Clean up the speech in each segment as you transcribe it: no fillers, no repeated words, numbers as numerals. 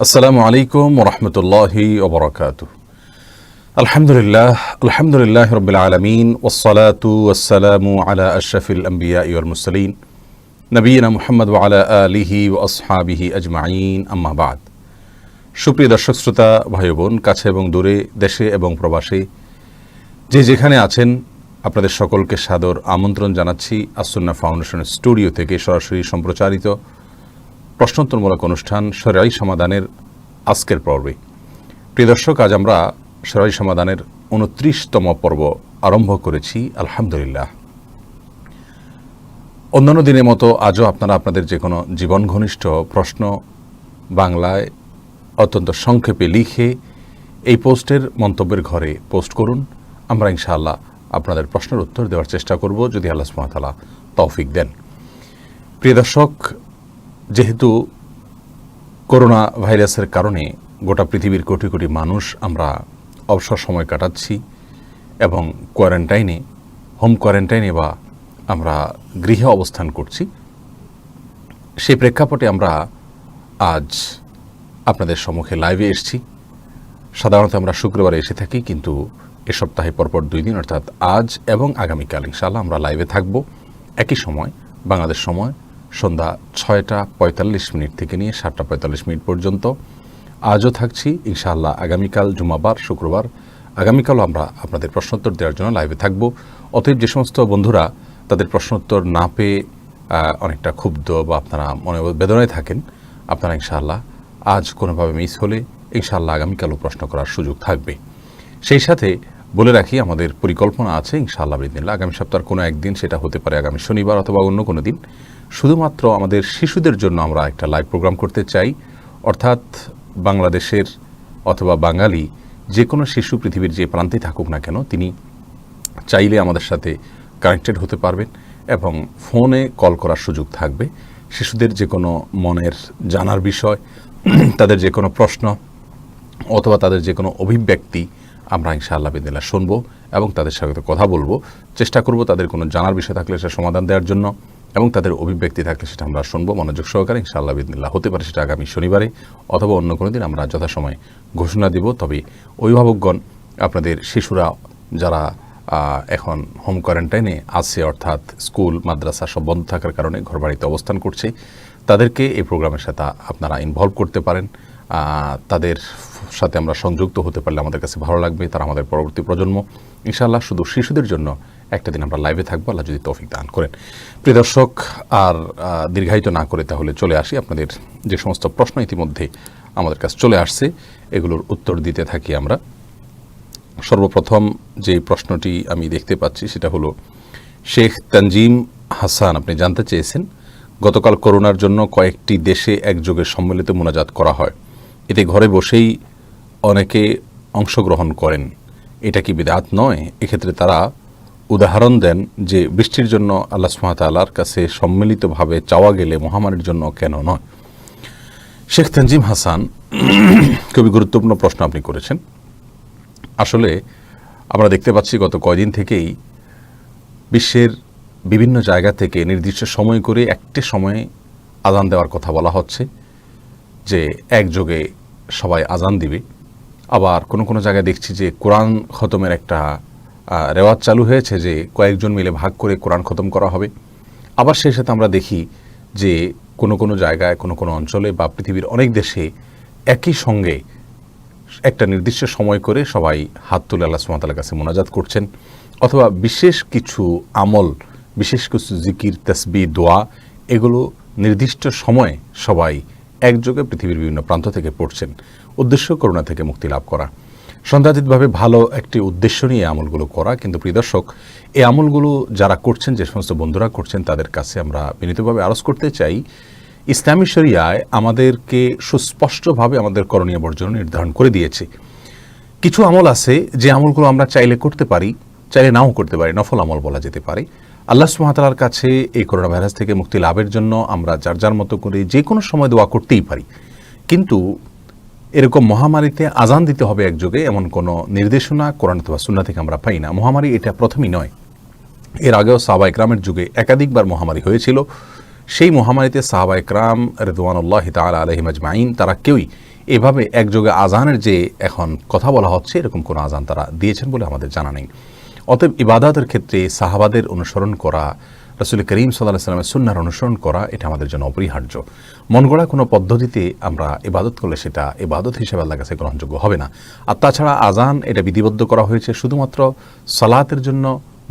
আসসালামু আলাইকুম ওরহমতুল্লাহি ওবরাকাতুহ। আলহামদুলিল্লাহ রাব্বিল আলামিন ওয়াসসালাতু ওয়াসসালামু আলা আশরাফিল আম্বিয়া ওয়াল মুরসালিন নবিয়িনা মুহাম্মদ ওয়া আলা আলিহি ওয়া আসহাবিহি আজমাইন, আম্মা বাদ। সুপ্রিয় দর্শক শ্রোতা ভাই বোন, কাছে এবং দূরে, দেশে এবং প্রবাসে যে যেখানে আছেন, আপনাদের সকলকে সাদর আমন্ত্রণ জানাচ্ছি আস-সুন্নাহ ফাউন্ডেশনের স্টুডিও থেকে সরাসরি সম্প্রচারিত প্রশ্নোত্তরমূলক অনুষ্ঠান শরঈ সমাধানের আজকের পর্বে। প্রিয় দর্শক, আজ আমরা শরঈ সমাধানের ২৯তম পর্ব আরম্ভ করেছি। আলহামদুলিল্লাহ, অন্যান্য দিনের মতো আজও আপনারা আপনাদের যে কোনো জীবন ঘনিষ্ঠ প্রশ্ন বাংলায় অত্যন্ত সংক্ষেপে লিখে এই পোস্টের মন্তব্যের ঘরে পোস্ট করুন। আমরা ইনশাআল্লাহ আপনাদের প্রশ্নের উত্তর দেওয়ার চেষ্টা করব, যদি আল্লাহ সুবহানাহু ওয়া তাআলা তৌফিক দেন। প্রিয় দর্শক, যেহেতু করোনা ভাইরাসের কারণে গোটা পৃথিবীর কোটি কোটি মানুষ আমরা অবসর সময় কাটাচ্ছি এবং কোয়ারেন্টাইনে, হোম কোয়ারেন্টাইনে বা আমরা গৃহে অবস্থান করছি, সেই প্রেক্ষাপটে আমরা আজ আপনাদের সম্মুখে লাইভে এসেছি। সাধারণত আমরা শুক্রবারে এসে থাকি, কিন্তু এ সপ্তাহে পরপর 2 দিন অর্থাৎ আজ এবং আগামীকাল ইনশাআল্লাহ আমরা লাইভে থাকব একই সময়, বাংলাদেশ সময় সন্ধ্যা 6:45 থেকে নিয়ে 7:45 পর্যন্ত। আজও থাকছি ইনশাআল্লাহ, আগামীকাল জুমাবার, শুক্রবার আগামীকালও আমরা আপনাদের প্রশ্নোত্তর দেওয়ার জন্য লাইভে থাকব। অতএব যে সমস্ত বন্ধুরা তাদের প্রশ্নোত্তর না পেয়ে অনেকটা ক্ষুব্ধ বা আপনারা মনে বেদনায় থাকেন, আপনারা ইনশাআল্লাহ আজ কোনোভাবে মিস হলে ইনশাআল্লাহ আগামীকালও প্রশ্ন করার সুযোগ থাকবে। সেই সাথে বলে রাখি, আমাদের পরিকল্পনা আছে ইনশাআল্লাহ বিদিনিল্লাহ আগামী সপ্তাহের কোনো একদিন, সেটা হতে পারে আগামী শনিবার অথবা অন্য কোনো দিন, শুধুমাত্র আমাদের শিশুদের জন্য আমরা একটা লাইভ প্রোগ্রাম করতে চাই। অর্থাৎ বাংলাদেশের অথবা বাঙালি যে কোনো শিশু পৃথিবীর যে প্রান্তে থাকুক না কেন, তিনি চাইলে আমাদের সাথে কানেক্টেড হতে পারবেন এবং ফোনে কল করার সুযোগ থাকবে। শিশুদের যে কোনো মনের জানার বিষয়, তাদের যে কোনো প্রশ্ন অথবা তাদের যে কোনো অভিব্যক্তি আমরা ইনশাআল্লাহ বিদিনিল্লাহ শুনবো এবং তাদের সাথে কথা বলবো। চেষ্টা করব তাদের কোনো জানার বিষয় থাকলে সেটা সমাধান দেওয়ার জন্য, এবং তাদের অভিব্যক্তি থাকলে সেটা আমরা শুনবো মনোযোগ সহকারে ইনশাআল্লাহ বিদিনিল্লাহ। হতে পারে সেটা আগামী শনিবারে অথবা অন্য কোনো দিন, আমরা যথাসময়ে ঘোষণা দিব। তবে অভিভাবকগণ, আপনাদের শিশুরা যারা এখন হোম কোয়ারেন্টাইনে আছে, অর্থাৎ স্কুল মাদ্রাসা সব বন্ধ থাকার কারণে ঘরবাড়িতে অবস্থান করছে, তাদেরকে এই প্রোগ্রামের সাথে আপনারা ইনভলভ করতে পারেন। তাদের সাথে আমরা সংযুক্ত হতে পারলে আমাদের কাছে ভালো লাগবে। তারা আমাদের পরবর্তী প্রজন্ম। ইনশাআল্লাহ শুধু শিশুদের জন্য একটা দিন আমরা লাইভে থাকবো, আল্লাহ যদি তৌফিক দান করেন। প্রিয় দর্শক, আর দীর্ঘায়িত না করে তাহলে চলে আসি। আপনাদের যে সমস্ত প্রশ্ন ইতিমধ্যে আমাদের কাছে চলে আসছে, এগুলোর উত্তর দিতে থাকি আমরা। সর্বপ্রথম যে প্রশ্নটি আমি দেখতে পাচ্ছি সেটা হলো, শেখ তানজিম হাসান আপনি জানতে চেয়েছেন, গতকাল করোনার জন্য কয়েকটি দেশে একযোগে সম্মিলিত মোনাজাত করা হয়, এতে ঘরে বসেই অনেকে অংশগ্রহণ করেন, এটা কি বিদআত নয়? এক্ষেত্রে তারা উদাহরণ দেন যে বৃষ্টির জন্য আল্লাহ সুবহানাহু ওয়া তাআলার কাছে সম্মিলিতভাবে চাওয়া গেলে মহামারীর জন্য কেন নয়? শেখ তানজিম হাসান, খুবই গুরুত্বপূর্ণ প্রশ্ন আপনি করেছেন। আসলে আমরা দেখতে পাচ্ছি গত কয়দিন থেকেই বিশ্বের বিভিন্ন জায়গা থেকে নির্দিষ্ট সময় করে একটি সময়ে আজান দেওয়ার কথা বলা হচ্ছে, যে একযোগে সবাই আজান দিবে। আবার কোনো কোনো জায়গায় দেখছি যে কোরআন খতমের একটা রেওয়াজ চালু হয়েছে, যে কয়েকজন মিলে ভাগ করে কোরআন খতম করা হবে। আবার সেই সাথে আমরা দেখি যে কোনো কোনো জায়গায়, কোনো কোনো অঞ্চলে বা পৃথিবীর অনেক দেশে একই সঙ্গে একটা নির্দিষ্ট সময় করে সবাই হাত তুলে আল্লাহ সুবহানাহু ওয়া তাআলার কাছে মোনাজাত করছেন, অথবা বিশেষ কিছু আমল, বিশেষ কিছু জিকির, তাসবিহ, দোয়া, এগুলো নির্দিষ্ট সময়ে সবাই একযোগে পৃথিবীর বিভিন্ন প্রান্ত থেকে পড়ছেন। উদ্দেশ্য করোনা থেকে মুক্তি লাভ করা, সন্দেহাতীতভাবে ভালো একটি উদ্দেশ্য নিয়ে আমলগুলো করা। কিন্তু প্রিয় দর্শক, এই আমলগুলো যারা করছেন, যে সমস্ত বন্ধুরা করছেন, তাদের কাছে আমরা বিনীতভাবে আরজ করতে চাই, ইসলামী শরিয়ায় আমাদেরকে সুস্পষ্টভাবে আমাদের করণীয় বর্জন নির্ধারণ করে দিয়েছে। কিছু আমল আছে যে আমলগুলো আমরা চাইলে করতে পারি, চাইলে নাও করতে পারি, নফল আমল বলা যেতে পারে। আল্লাহ সুবহানাহু ওয়া তাআলার কাছে এই করোনা ভাইরাস থেকে মুক্তি লাভের জন্য আমরা যার যার মতো করে যে কোনো সময় দোয়া করতেই পারি। কিন্তু এরকম মহামারীতে আজান দিতে হবে একযোগে, এমন কোনো নির্দেশনা কোরআন অথবা সুন্নাহ থেকে আমরা পাই না। মহামারী এটা প্রথমই নয়, এর আগেও সাহাবা ইকরামের যুগে একাধিকবার মহামারী হয়েছিল। সেই মহামারীতে সাহাবা ইকরাম রিদওয়ানুল্লাহি তাআলা আলাইহিম আজমাইন তারা কেউই এভাবে একযোগে আজানের যে এখন কথা বলা হচ্ছে, এরকম কোনো আজান তারা দিয়েছেন বলে আমাদের জানা নেই। অতএব ইবাদতের ক্ষেত্রে সাহাবাদের অনুসরণ করা, রাসূল করিম সাল্লাল্লাহু আলাইহি ওয়াসাল্লামের সুন্নাহর অনুসরণ করা, এটা আমাদের জন্য অপরিহার্য। মন গড়া কোনো পদ্ধতিতে আমরা ইবাদত করলে সেটা ইবাদত হিসেবে আল্লাহর কাছে গ্রহণযোগ্য হবে না। আর তাছাড়া আজান এটা বিধিবদ্ধ করা হয়েছে শুধুমাত্র সালাতের জন্য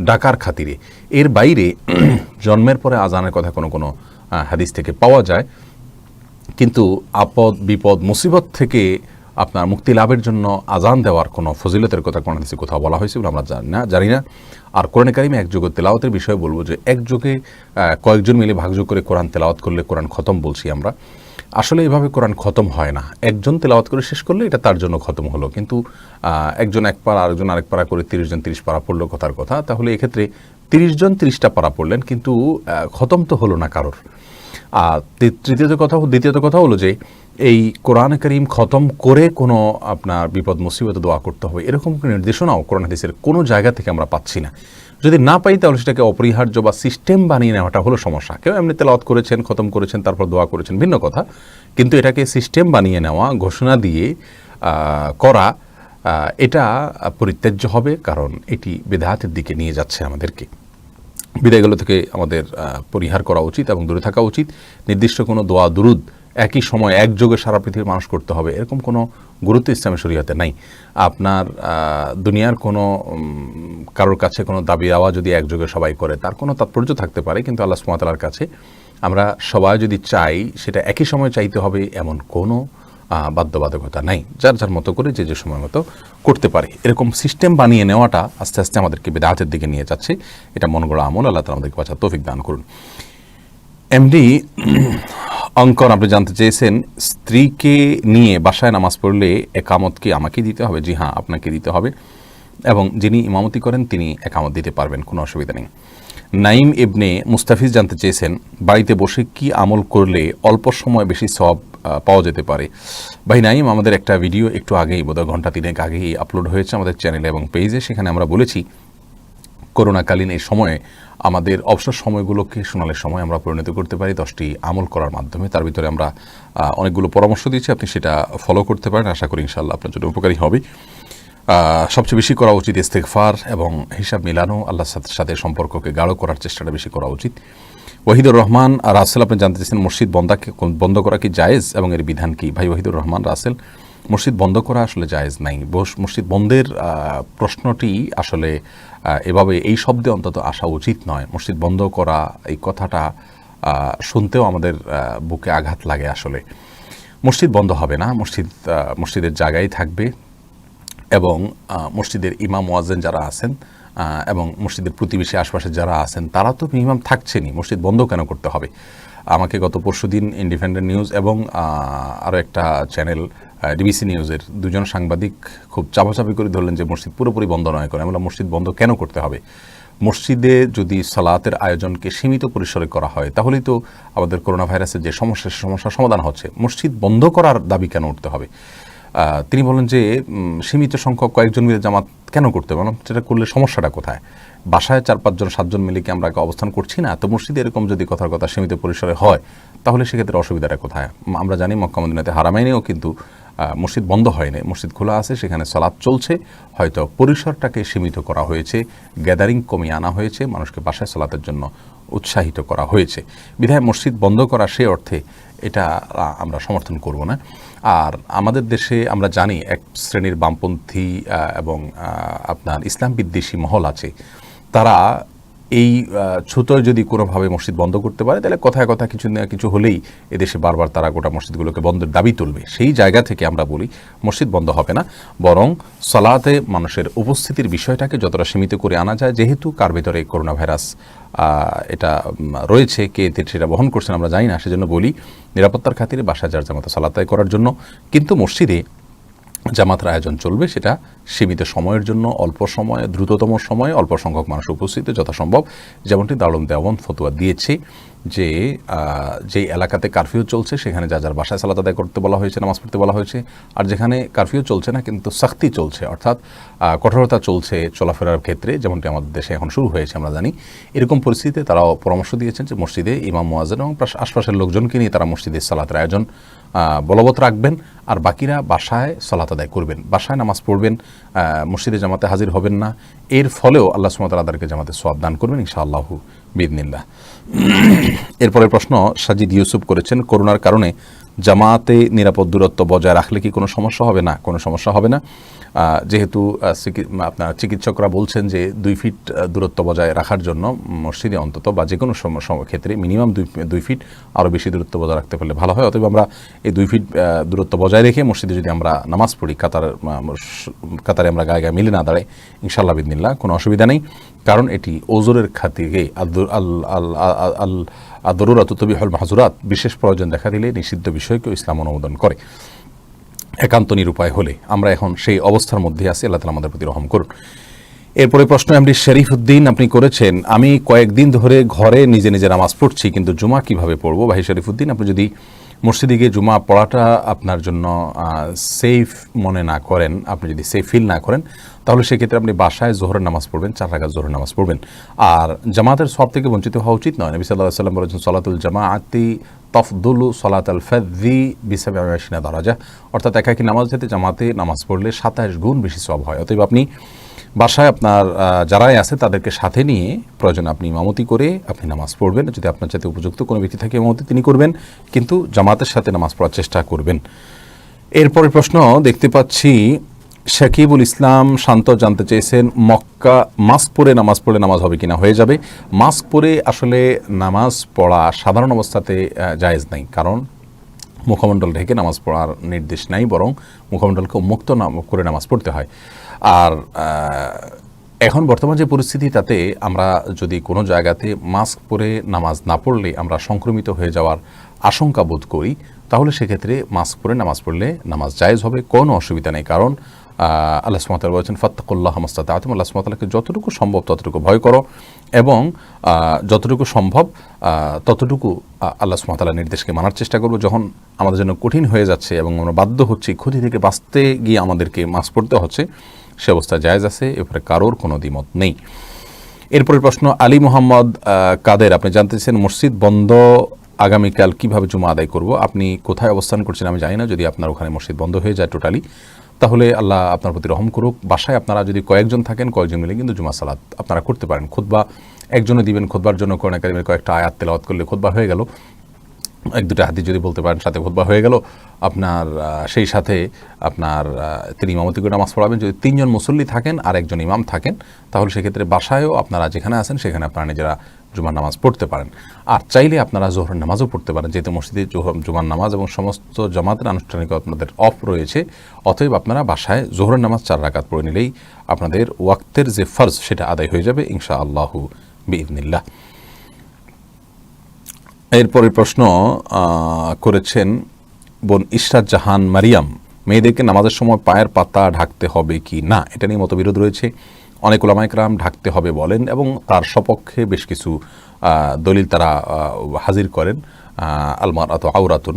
ডাকার খাতিরে। এর বাইরে জন্মের পরে আজানের কথা কোনো হাদিস থেকে পাওয়া যায়, কিন্তু আপদ বিপদ মুসিবত থেকে আপনার মুক্তি লাভের জন্য আজান দেওয়ার কোনো ফজিলতের কথা কোরআন হাদিসে কোথাও বলা হয়েছে বলে আমরা জানি না। আর কোরআনে কারিমে একযোগে তেলাওয়াতের বিষয়ে বলবো যে একযোগে কয়েকজন মিলে ভাগযোগ করে কোরআন তেলাওয়াত করলে কোরআন খতম বলছি আমরা। আসলে এভাবে কোরআন খতম হয় না। একজন তেলাওয়াত করে শেষ করলে এটা তার জন্য খতম হলো, কিন্তু একজন এক পারা আরেকজন আরেক পারা করে 30 জন 30 পারা পড়লো কথার কথা। তাহলে এক্ষেত্রে 30 জন 30টা পারা পড়লেন, কিন্তু খতম তো হলো না কারোর। আর দ্বিতীয়ত কথা হলো যে এই কোরআন কারীম খতম করে কোনো আপনার বিপদ মুসিবতে দোয়া করতে হবে এরকম কোনো নির্দেশনাও কোরআন হাদিসের কোনো জায়গা থেকে আমরা পাচ্ছি না। যদি না পাই তাহলে সেটাকে অপরিহার্য বা সিস্টেম বানিয়ে নেওয়াটা হলো সমস্যা। কেউ এমনি তেলাওয়াত করেছেন, খতম করেছেন, তারপর দোয়া করেছেন, ভিন্ন কথা। কিন্তু এটাকে সিস্টেম বানিয়ে নেওয়া, ঘোষণা দিয়ে করা, এটা পরিত্যাজ্য হবে, কারণ এটি বিদআতের দিকে নিয়ে যাচ্ছে আমাদেরকে। বিদায়গুলো থেকে আমাদের পরিহার করা উচিত এবং দূরে থাকা উচিত। নির্দিষ্ট কোনো দোয়া দুরুদ একই সময় একযোগে সারা পৃথিবীর মানুষ করতে হবে এরকম কোনো গুরুত্ব ইসলামী শরীয়তে নাই। আপনার দুনিয়ার কোনো কারোর কাছে কোনো দাবি আওয়া যদি একযোগে সবাই করে তার কোনো তাৎপর্য থাকতে পারে, কিন্তু আল্লাহ সুবহানাহু ওয়া তাআলার কাছে আমরা সবাই যদি চাই সেটা একই সময় চাইতে হবে এমন কোনো বাধ্যবাধকতা নাই। যার যার মতো করে যে সময় মতো করতে পারে এরকম সিস্টেম বানিয়ে নেওয়াটা আস্তে আস্তে আমাদেরকে বিদআতের দিকে নিয়ে যাচ্ছে। এটা মন গড়া আমল। আল্লাহ তাআলা আমাদেরকে বাঁচার তৌফিক দান করুন। এমডি অঙ্কন আপনি জানতে চেয়েছেন, স্ত্রীকে নিয়ে বাসায় নামাজ পড়লে একামত কি আমাকে দিতে হবে? জি হ্যাঁ, আপনাকে দিতে হবে, এবং যিনি ইমামতি করেন তিনি একামত দিতে পারবেন, কোনো অসুবিধা নেই। নাইম ইবনে মুস্তাফিজ জানতে চেয়েছেন, বাড়িতে বসে কি আমল করলে অল্প সময় বেশি সওয়াব পাওয়া যেতে পারে? ভাই নাইম, আমাদের একটা ভিডিও একটু আগেই, বোধহয় ঘন্টা 3 আগেই আপলোড হয়েছে আমাদের চ্যানেলে এবং পেজে। সেখানে আমরা বলেছি করোনাকালীন এই সময়ে আমাদের অবসর সময়গুলোকে সোনালী সময় আমরা পরিণত করতে পারি 10টি আমল করার মাধ্যমে। তার ভিতরে আমরা অনেকগুলো পরামর্শ দিয়েছি, আপনি সেটা ফলো করতে পারেন। আশা করি ইনশাআল্লাহ আপনার জন্য উপকারী হবে। সবচেয়ে বেশি করা উচিত ইস্তেগফার এবং হিসাব মিলানো, আল্লাহর সাথে সম্পর্ককে গাঢ় করার চেষ্টাটা বেশি করা উচিত। ওয়াহিদুর রহমান রাসেল আপনি জানতে চেয়েছেন, মসজিদ বন্ধ করা কি জায়েজ এবং এর বিধান কি? ভাই ওয়াহিদুর রহমান রাসেল, মসজিদ বন্ধ করা আসলে জায়েজ নাই। মসজিদ বন্ধের প্রশ্নটি আসলে এভাবে এই শব্দে অন্তত আসা উচিত নয়। মসজিদ বন্ধ করা এই কথাটা শুনতেও আমাদের বুকে আঘাত লাগে। আসলে মসজিদ বন্ধ হবে না, মসজিদের জায়গায় থাকবে, এবং মসজিদের ইমাম মুয়াজ্জিন যারা আছেন এবং মসজিদের প্রতিবেশী আশপাশে যারা আছেন তারা তো মিনিমাম থাকছেনই, মসজিদ বন্ধ কেন করতে হবে? আমাকে গত পরশুদিন ইন্ডিপেন্ডেন্ট নিউজ এবং আরও একটা চ্যানেল ডিবিসি নিউজের দুজন সাংবাদিক খুব চাপাচাপি করে ধরলেন যে মসজিদ পুরোপুরি বন্ধ নয় করে। আমরা মসজিদ বন্ধ কেন করতে হবে? মসজিদে যদি সালাতের আয়োজনকে সীমিত পরিসরে করা হয় তাহলেই তো আমাদের করোনা ভাইরাসের যে সমস্যার সমাধান হচ্ছে। মসজিদ বন্ধ করার দাবি কেন উঠতে হবে? তিনি বলেন যে সীমিত সংখ্যক কয়েকজন মিলে জামাত কেন করতে হবে? সেটা করলে সমস্যাটা কোথায়? বাসায় 4-5 জন 7 জন মিলে কি আমরা অবস্থান করছি না? তো মসজিদে এরকম যদি কথার কথা সীমিত পরিসরে হয় তাহলে সেক্ষেত্রে অসুবিধাটা কোথায়? আমরা জানি মক্কা মদিনাতে হারামাইনেও কিন্তু মসজিদ বন্ধ হয়নি, মসজিদ খোলা আছে, সেখানে সালাত চলছে। হয়তো পরিসরটাকে সীমিত করা হয়েছে, গ্যাদারিং কমিয়ে আনা হয়েছে, মানুষকে বাসায় সালাতের জন্য উৎসাহিত করা হয়েছে। বিধায় মসজিদ বন্ধ করা সে অর্থে এটা আমরা সমর্থন করব না। আর আমাদের দেশে আমরা জানি এক শ্রেণীর বামপন্থী এবং আপনার ইসলাম বিদ্বেষী মহল আছে, তারা এই ছুতোয় যদি কোনোভাবে মসজিদ বন্ধ করতে পারে তাহলে কথায় কথা কিছু না কিছু হলেই এদেশে বারবার তারা গোটা মসজিদগুলোকে বন্ধের দাবি তুলবে। সেই জায়গা থেকে আমরা বলি মসজিদ বন্ধ হবে না, বরং সালাতে মানুষের উপস্থিতির বিষয়টাকে যতটা সীমিত করে আনা যায়। যেহেতু কার ভেতরে করোনা ভাইরাস এটা রয়েছে, কে সেটা বহন করছেন আমরা জানি না, সেজন্য বলি নিরাপত্তার খাতিরে বাসায় যার জামাতে সালাত আদায় করার জন্য, কিন্তু মসজিদে জামাতের আয়োজন চলবে সেটা সীমিত সময়ের জন্য, অল্প সময়ে, দ্রুততম সময়ে, অল্প সংখ্যক মানুষ উপস্থিত যথাসম্ভব। যেমনটি দারুল দেওবন্দ ফতোয়া দিয়েছে যে যেই এলাকাতে কারফিউ চলছে সেখানে যার বাসায় সালাত আদায় করতে বলা হয়েছে, নামাজ পড়তে বলা হয়েছে। আর যেখানে কারফিউ চলছে না কিন্তু সখতি চলছে, অর্থাৎ কঠোরতা চলছে চলাফেরার ক্ষেত্রে, যেমনটি আমাদের দেশে এখন শুরু হয়েছে আমরা জানি, এরকম পরিস্থিতিতে তারাও পরামর্শ দিয়েছেন যে মসজিদে ইমাম মুয়াজ্জিন এবং আশপাশের লোকজনকে নিয়ে তারা মসজিদে সালাতের আয়োজন বলবৎ রাখবেন, আর বাকিরা বাসায় সালাত আদায় করবেন, বাসায় নামাজ পড়বেন, মসজিদে জামাতে হাজির হবেন না। এর ফলেও আল্লাহ সুবহানাহু ওয়া তাআলা তাদেরকে জামাতে সওয়াব দান করবেন ইনশাআল্লাহু বিইذনিল্লাহ। এরপরের প্রশ্ন সাজিদ ইউসুফ করেছেন, করোনার কারণে জামাতে নিরাপদ দূরত্ব বজায় রাখলে কি কোনো সমস্যা হবে? না, কোনো সমস্যা হবে না। যেহেতু আপনার চিকিৎসকরা বলছেন যে 2 ফিট দূরত্ব বজায় রাখার জন্য মসজিদে অন্তত বা যে কোনো ক্ষেত্রে মিনিমাম 2 ফিট, আরও বেশি দূরত্ব বজায় রাখতে পারলে ভালো হয়। অতএব আমরা এই 2 ফিট দূরত্ব বজায় রেখে মসজিদে যদি আমরা নামাজ পড়ি, কাতারে আমরা গায়ে গায়ে মিলে না দাঁড়াই, ইনশাআল্লাহ বিইذনিল্লাহ কোনো অসুবিধা নেই। কারণ এটি ওজরের খাতিরে দরুরাত তুবিহুল মাহজুরাত, বিশেষ প্রয়োজন দেখা দিলে নিষিদ্ধ বিষয়কেও ইসলাম অনুমোদন করে, একান্ত নিরুপায় হলে। আমরা এখন সেই অবস্থার মধ্যে আছি, আল্লাহ তাআলা আমাদের প্রতি রহম করুন। এরপরে প্রশ্ন এমডি শরীফ উদ্দিন আপনি করেছেন, আমি কয়েকদিন ধরে ঘরে নিজে নিজে নামাজ পড়ছি, কিন্তু জুমা কিভাবে পড়বো? ভাই শরীফ উদ্দিন, আপনি যদি মসজিদে গিয়ে জুমা পড়াটা আপনার জন্য সেফ মনে না করেন, আপনি যদি সেফ ফিল না করেন, তাহলে সেক্ষেত্রে আপনি বাসায় জোহরের নামাজ পড়বেন, 4 রাকাত জোহরের নামাজ পড়বেন। আর জামাতের সওয়াব থেকে বঞ্চিত হওয়া উচিত নয়। নবী সাল্লাল্লাহু আলাইহি ওয়াসাল্লাম বলেছেন, সলাতুল জামাআতি তাফদুলু সলাতাল ফাযযি বি 27 দারাজা, অর্থাৎ একাকী নামাজ থেকে জামাতে নামাজ পড়লে 27 গুণ বেশি সওয়াব হয়। অতএব আপনি বাসায় আপনার যারাই আছে তাদেরকে সাথে নিয়ে প্রয়োজনে আপনি ইমামতি করে আপনি নামাজ পড়বেন। যদি আপনার সাথে উপযুক্ত কোনো ব্যক্তি থাকে ইমামতি তিনি করবেন, কিন্তু জামাতের সাথে নামাজ পড়ার চেষ্টা করবেন। এরপরের প্রশ্ন দেখতে পাচ্ছি শাকিবুল ইসলাম শান্ত জানতে চেয়েছেন, মক্কা মাস্ক পরে নামাজ পড়লে নামাজ হবে কিনা? হয়ে যাবে। মাস্ক পরে আসলে নামাজ পড়া সাধারণ অবস্থাতে জায়েজ নাই, কারণ মুখমণ্ডল ঢেকে নামাজ পড়ার নির্দেশ নাই, বরং মুখমণ্ডলকে উন্মুক্ত করে নামাজ পড়তে হয়। আর এখন বর্তমান যে পরিস্থিতি, তাতে আমরা যদি কোনো জায়গাতে মাস্ক পরে নামাজ না পড়লে আমরা সংক্রমিত হয়ে যাওয়ার আশঙ্কা বোধ করি, তাহলে সেক্ষেত্রে মাস্ক পরে নামাজ পড়লে নামাজ জায়েজ হবে, কোনো অসুবিধা নেই। কারণ আল্লাহ সুবহানাহু ওয়া তাআলা বলেছেন, ফাত্তাকুল্লাহ মাসতাতা'তুম, আল্লাহ সুবহানাহু ওয়া তাআলাকে যতটুকু সম্ভব ততটুকু ভয় করো, এবং যতটুকু সম্ভব ততটুকু আল্লাহ সুবহানাহু ওয়া তাআলার নির্দেশকে মানার চেষ্টা করব। যখন আমাদের জন্য কঠিন হয়ে যাচ্ছে এবং আমরা বাধ্য হচ্ছি, ক্ষতি থেকে বাঁচতে গিয়ে আমাদেরকে মাস্ক পরতে হচ্ছে, সে অবস্থা জায়েজ আছে, এরপরে কারোর কোনো দ্বিমত নেই। এরপরের প্রশ্ন আলী মোহাম্মদ কাদের আপনি জানতে চাইছেন, মসজিদ বন্ধ, আগামীকাল কিভাবে জুমা আদায় করব? আপনি কোথায় অবস্থান করছেন আমি জানি না, যদি আপনার ওখানে মসজিদ বন্ধ হয়ে যায় টোটালি, তাহলে আল্লাহ আপনার প্রতি রহম করুক। বাসায় আপনারা যদি কয়েকজন থাকেন, কয়েকজন মিলে কিন্তু জুমা সালাত আপনারা করতে পারেন। খুতবা একজনে দিবেন, খুতবার জন্য কোরআন কারীমের কয়েকটা আয়াত তেলাওয়াত করলে খুতবা হয়ে গেল, 1-2টা হাদিস যদি বলতে পারেন, সাথে খুতবা হয়ে গেল আপনার। সেই সাথে আপনার তিনি ইমামতি করে নামাজ পড়াবেন। যদি 3 জন মুসল্লি থাকেন আর 1 জন ইমাম থাকেন, তাহলে সেক্ষেত্রে বাসায়ও আপনারা যেখানে আছেন সেখানে আপনারা নিজেরা জুমার নামাজ পড়তে পারেন। আর চাইলে আপনারা জোহরের নামাজও পড়তে পারেন, যেহেতু মসজিদে জুমার নামাজ এবং সমস্ত জামাতের আনুষ্ঠানিক আপনাদের অফ রয়েছে। অতএব আপনারা বাসায় জোহরের নামাজ 4 রাকাত পড়ে নিলেই আপনাদের ওয়াক্তের যে ফরজ সেটা আদায় হয়ে যাবে ইনশাআল্লাহু বিইذনিল্লাহ। এরপরের প্রশ্ন করেছেন বোন ইশরাত জাহান মারিয়াম, মেয়েদেরকে নামাজের সময় পায়ের পাতা ঢাকতে হবে কি না, এটা নিয়ে মতবিরোধ রয়েছে। অনেক উলামায়ে কেরাম ঢাকতে হবে বলেন, এবং তার সপক্ষে বেশ কিছু দলিল তারা হাজির করেন। আলমারাতু আওরাতুন,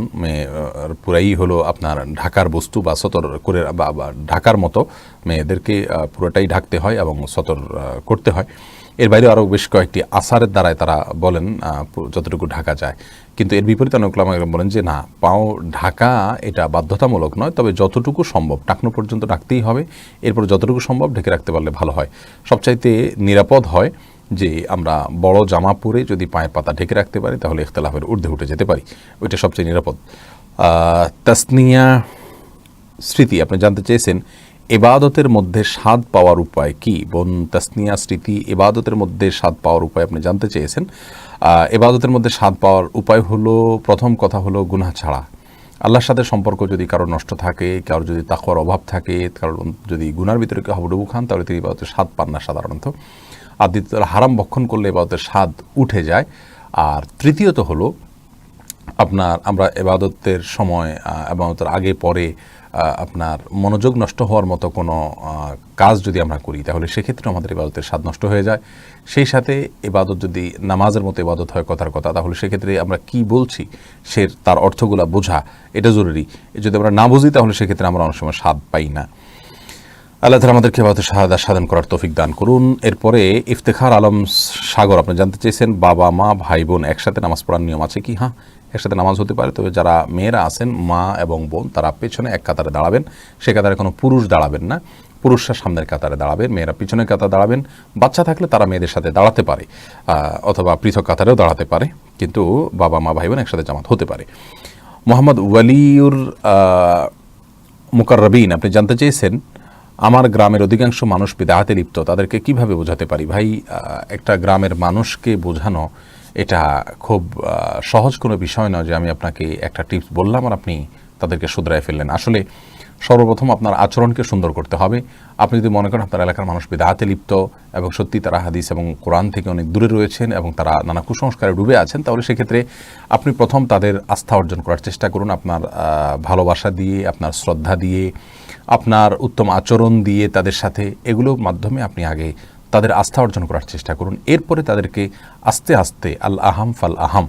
পুরাই হলো আপনার ঢাকার বস্তু বা সতর করে বা ঢাকার মতো মেয়েদেরকে পুরোটাই ঢাকতে হয় এবং সতর করতে হয়। এর বাইরে আরও বেশ কয়েকটি আসারের দ্বারাই তারা বলেন যতটুকু ঢাকা যায়। কিন্তু এর বিপরীতে অনেক উলামায়ে কেরাম বলেন যে না, পাও ঢাকা এটা বাধ্যতামূলক নয়, তবে যতটুকু সম্ভব টাকনো পর্যন্ত ঢাকতেই হবে, এরপর যতটুকু সম্ভব ঢেকে রাখতে পারলে ভালো হয়। সবচাইতে নিরাপদ হয় যে আমরা বড় জামা পরে যদি পায়ের পাতা ঢেকে রাখতে পারি, তাহলে ইখতিলাফের ঊর্ধ্বে উঠে যেতে পারি, ওইটা সবচেয়ে নিরাপদ। তাসনিয়া স্মৃতি আপনি জানতে চেয়েছেন, ইবাদতের মধ্যে স্বাদ পাওয়ার উপায় কি? বোন তাসনিয়া স্মৃতি, ইবাদতের মধ্যে স্বাদ পাওয়ার উপায় আপনি জানতে চেয়েছেন। ইবাদতের মধ্যে স্বাদ পাওয়ার উপায় হলো, প্রথম কথা হলো গুনাহ ছাড়া। আল্লাহর সাথে সম্পর্ক যদি কারো নষ্ট থাকে, কারোর যদি তাকওয়ার অভাব থাকে, কারোর যদি গুনার ভিতরে কেউ হাবুডুবু খান, তাহলে তিনি ইবাদতের স্বাদ পান না সাধারণত। আর দ্বিতীয়ত, হারাম ভক্ষণ করলে ইবাদতের স্বাদ উঠে যায়। আর তৃতীয়ত হলো আপনার আমরা ইবাদতের সময়, ইবাদতের আগে পরে আপনার মনোযোগ নষ্ট হওয়ার মতো কোনো কাজ যদি আমরা করি, তাহলে সেক্ষেত্রে আমাদের ইবাদতের স্বাদ নষ্ট হয়ে যায়। সেই সাথে ইবাদত যদি নামাজের মতো ইবাদত হয় কথার কথা, তাহলে সেক্ষেত্রে আমরা কি বলছি তার অর্থগুলা বোঝা এটা জরুরি। যদি আমরা না বুঝি, তাহলে সেক্ষেত্রে আমরা অনেক সময় স্বাদ পাই না। আল্লাহ তাআলা আমাদেরকে ইবাদতের সাধন করার তৌফিক দান করুন। এরপরে ইফতেখার আলম সাগর আপনি জানতে চেয়েছেন, বাবা মা ভাই বোন একসাথে নামাজ পড়ার নিয়ম আছে কি? হ্যাঁ, একসাথে নামাজ হতে পারে, তবে যারা মেয়েরা আছেন মা এবং বোন তারা পেছনে এক কাতারে দাঁড়াবেন, সে কাতারে কোনো পুরুষ দাঁড়াবেন না, পুরুষরা সামনের কাতারে দাঁড়াবেন, মেয়েরা পিছনের কাতারে দাঁড়াবেন। বাচ্চা থাকলে তারা মেয়েদের সাথে দাঁড়াতে পারে অথবা পৃথক কাতারেও দাঁড়াতে পারে, কিন্তু বাবা মা ভাই বোন একসাথে জামাত হতে পারে। মোহাম্মদ ওয়ালিউর মুকাররবিন আপনি জানতে চেয়েছেন, আমার গ্রামের অধিকাংশ মানুষ বিদআতে লিপ্ত, তাদেরকে কিভাবে বোঝাতে পারি? ভাই, একটা গ্রামের মানুষকে বোঝানো এটা খুব সহজ কোনো বিষয় নয় যে আমি আপনাকে একটা টিপস বললাম আর আপনি তাদেরকে শুধরায় ফেললেন। আসলে সর্বপ্রথম আপনার আচরণকে সুন্দর করতে হবে। আপনি যদি মনে করেন আপনার এলাকার মানুষ বিদআতে লিপ্ত এবং সত্যি তারা হাদিস এবং কোরআন থেকে অনেক দূরে রয়েছেন এবং তারা নানা কুসংস্কারে ডুবে আছেন, তাহলে সেক্ষেত্রে আপনি প্রথম তাদের আস্থা অর্জন করার চেষ্টা করুন। আপনার ভালোবাসা দিয়ে, আপনার শ্রদ্ধা দিয়ে, আপনার উত্তম আচরণ দিয়ে তাদের সাথে, এগুলোর মাধ্যমে আপনি আগে তাদের আস্থা অর্জন করার চেষ্টা করুন। এরপরে তাদেরকে আস্তে আস্তে আল আহাম ফাল আহাম,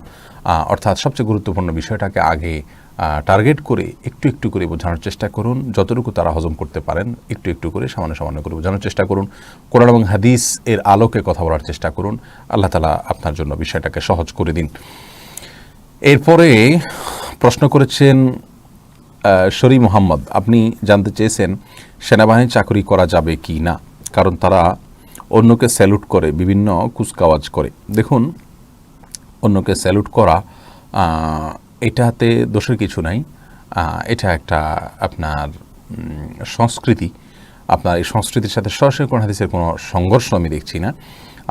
অর্থাৎ সবচেয়ে গুরুত্বপূর্ণ বিষয়টাকে আগে টার্গেট করে একটু একটু করে বোঝানোর চেষ্টা করুন। যতটুকু তারা হজম করতে পারেন একটু একটু করে সামান্য সামান্য করে বোঝানোর চেষ্টা করুন। কোরআন এবং হাদিস এর আলোকে কথা বলার চেষ্টা করুন। আল্লাহ তাআলা আপনার জন্য বিষয়টাকে সহজ করে দিন। এরপরে প্রশ্ন করেছেন শরী মোহাম্মদ, আপনি জানতে চেয়েছেন সেনাবাহিনীর চাকরি করা যাবে কি না, কারণ তারা অন্যকে স্যালুট করে, বিভিন্ন কুচকাওয়াজ করে। দেখুন, অন্যকে স্যালুট করা এটাতে দোষের কিছু নাই, এটা একটা আপনার সংস্কৃতি। আপনার এই সংস্কৃতির সাথে সরাসরি কোন হাদিসের কোনো সংঘর্ষ আমি দেখছি না,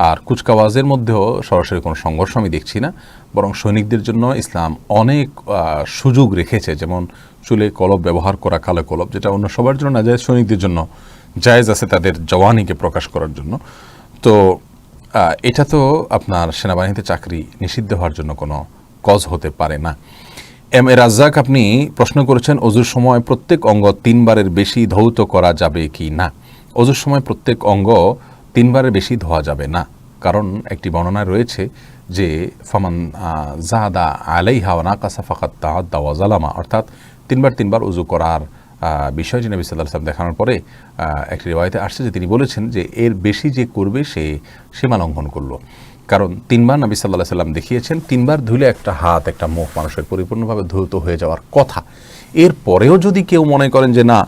আর কুচকাওয়াজের মধ্যেও সরাসরি কোনো সংঘর্ষ আমি দেখছি না। বরং সৈনিকদের জন্য ইসলাম অনেক সুযোগ রেখেছে, যেমন চুলে কলব ব্যবহার করা, কালো কলব, যেটা অন্য সবার জন্য না জায়েজ, সৈনিকদের জন্য জায়েজ আছে তাদের জওয়ানিকে প্রকাশ করার জন্য। তো এটা তো আপনার সেনাবাহিনীতে চাকরি নিষিদ্ধ হওয়ার জন্য কোনো কজ হতে পারে না। এম এ রাজ্জাক আপনি প্রশ্ন করেছেন, অজুর সময় প্রত্যেক অঙ্গ 3 বারের বেশি ধৌত করা যাবে কি না। অজুর সময় প্রত্যেক অঙ্গ 3 বারের বেশি ধোয়া যাবে না, কারণ একটি বর্ণনায় রয়েছে যে ফামান জাদা আলাইহা ওয়া নাকাসা ফাকাত তাআদ্দা ওয়া যালামা, অর্থাৎ 3 বার উজু করার বিষয়টি নবী সাল্লাল্লাহু আলাইহি ওয়াসাল্লাম দেখানোর পরে একটি রিওয়ায়াতে আসছে যে তিনি বলেছেন যে এর বেশি যে করবে সে সীমা লঙ্ঘন করলো। কারণ 3 বার নবী সাল্লাল্লাহু আলাইহি ওয়াসাল্লাম দেখিয়েছেন, 3 বার ধুলে একটা হাত একটা মুখ মানুষের পরিপূর্ণভাবে ধৌত হয়ে যাওয়ার কথা। এর পরেও যদি কেউ মনে করেন যে না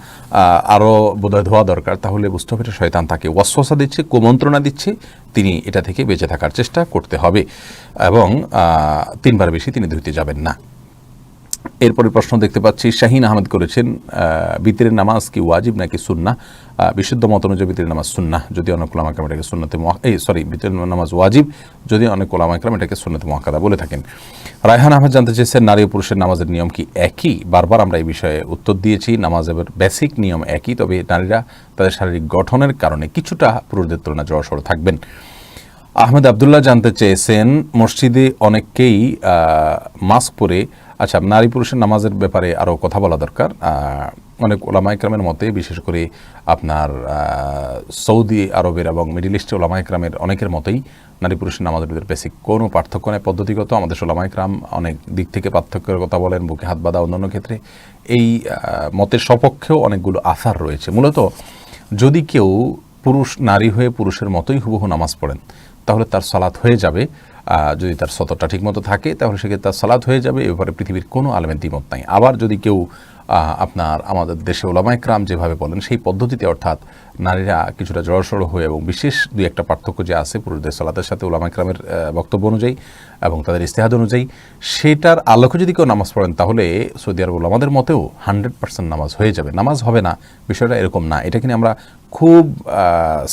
আরও বোধহয় ধোয়া দরকার, তাহলে বুঝতে হবে এটা শয়তান তাকে ওয়াসওয়াসা দিচ্ছে, কুমন্ত্রণা দিচ্ছে। তিনি এটা থেকে বেঁচে থাকার চেষ্টা করতে হবে এবং 3 বার বেশি তিনি ধুইতে যাবেন না। এরপরে প্রশ্ন দেখতে পাচ্ছি শাহিন আহমেদ করেছেন, বিতরের নামাজ কি ওয়াজিব নাকি সুন্নাহ? বিশুদ্ধ মত অনুযায়ী বিতরের নামাজ সুন্নাহ, যদি অনেক ওলামা কেরাম এটাকে সুন্নতে বিতরের নামাজ ওয়াজিব, যদি অনেক ওলামা কেরাম এটাকে সুন্নতে মুআক্কাদা বলে থাকেন। রায়হান আহমেদ জানতে চেয়েছেন, নারী ও পুরুষের নামাজের নিয়ম কি একই? বারবার আমরা এই বিষয়ে উত্তর দিয়েছি, নামাজের বেসিক নিয়ম একই, তবে নারীরা তাদের শারীরিক গঠনের কারণে কিছুটা পুরুষদের তুলনায় জড়সড় থাকবেন। আহমেদ আবদুল্লাহ জানতে চেয়েছেন, মসজিদে অনেককেই মাস্ক পরে, আচ্ছা নারী পুরুষের নামাজের ব্যাপারে আরও কথা বলা দরকার। অনেক ওলামা ইকরামের মতে, বিশেষ করে আপনার সৌদি আরবের এবং মিডল ইস্টের ওলামা ইকরামের অনেকের মতেই নারী পুরুষের নামাজের ভিতরে বেসিক কোনো পার্থক্য নেই, পদ্ধতিগত। আমাদের ওলামা ইকরাম অনেক দিক থেকে পার্থক্যের কথা বলেন, বুকে হাত বাঁধা, অন্যান্য ক্ষেত্রে এই মতের সপক্ষেও অনেকগুলো আসার রয়েছে। মূলত যদি কেউ পুরুষ নারী হয়ে পুরুষের মতোই হুবহু নামাজ পড়েন, তাহলে তার সালাত হয়ে যাবে। যদি তার সতরটা ঠিকমতো থাকে, তাহলে সেক্ষেত্রে তার সালাত হয়ে যাবে। এ ব্যাপারে পৃথিবীর কোনো আলেমের দ্বিমত নাই। আবার যদি কেউ আপনার আমাদের দেশে ওলামা ইকরাম যেভাবে বলেন সেই পদ্ধতিতে, অর্থাৎ নারীরা কিছুটা জড়সড় হয়ে এবং বিশেষ দুই একটা পার্থক্য যে আছে পুরুষদের সালাতের সাথে ওলামা ইকরামের বক্তব্য অনুযায়ী এবং তাদের ইস্তেহাদ অনুযায়ী, সেটার আলোকে যদি কেউ নামাজ পড়েন, তাহলে সৌদি আরব ওলামাদের মতেও 100% নামাজ হয়ে যাবে। নামাজ হবে না বিষয়টা এরকম না, এটা কিনে আমরা খুব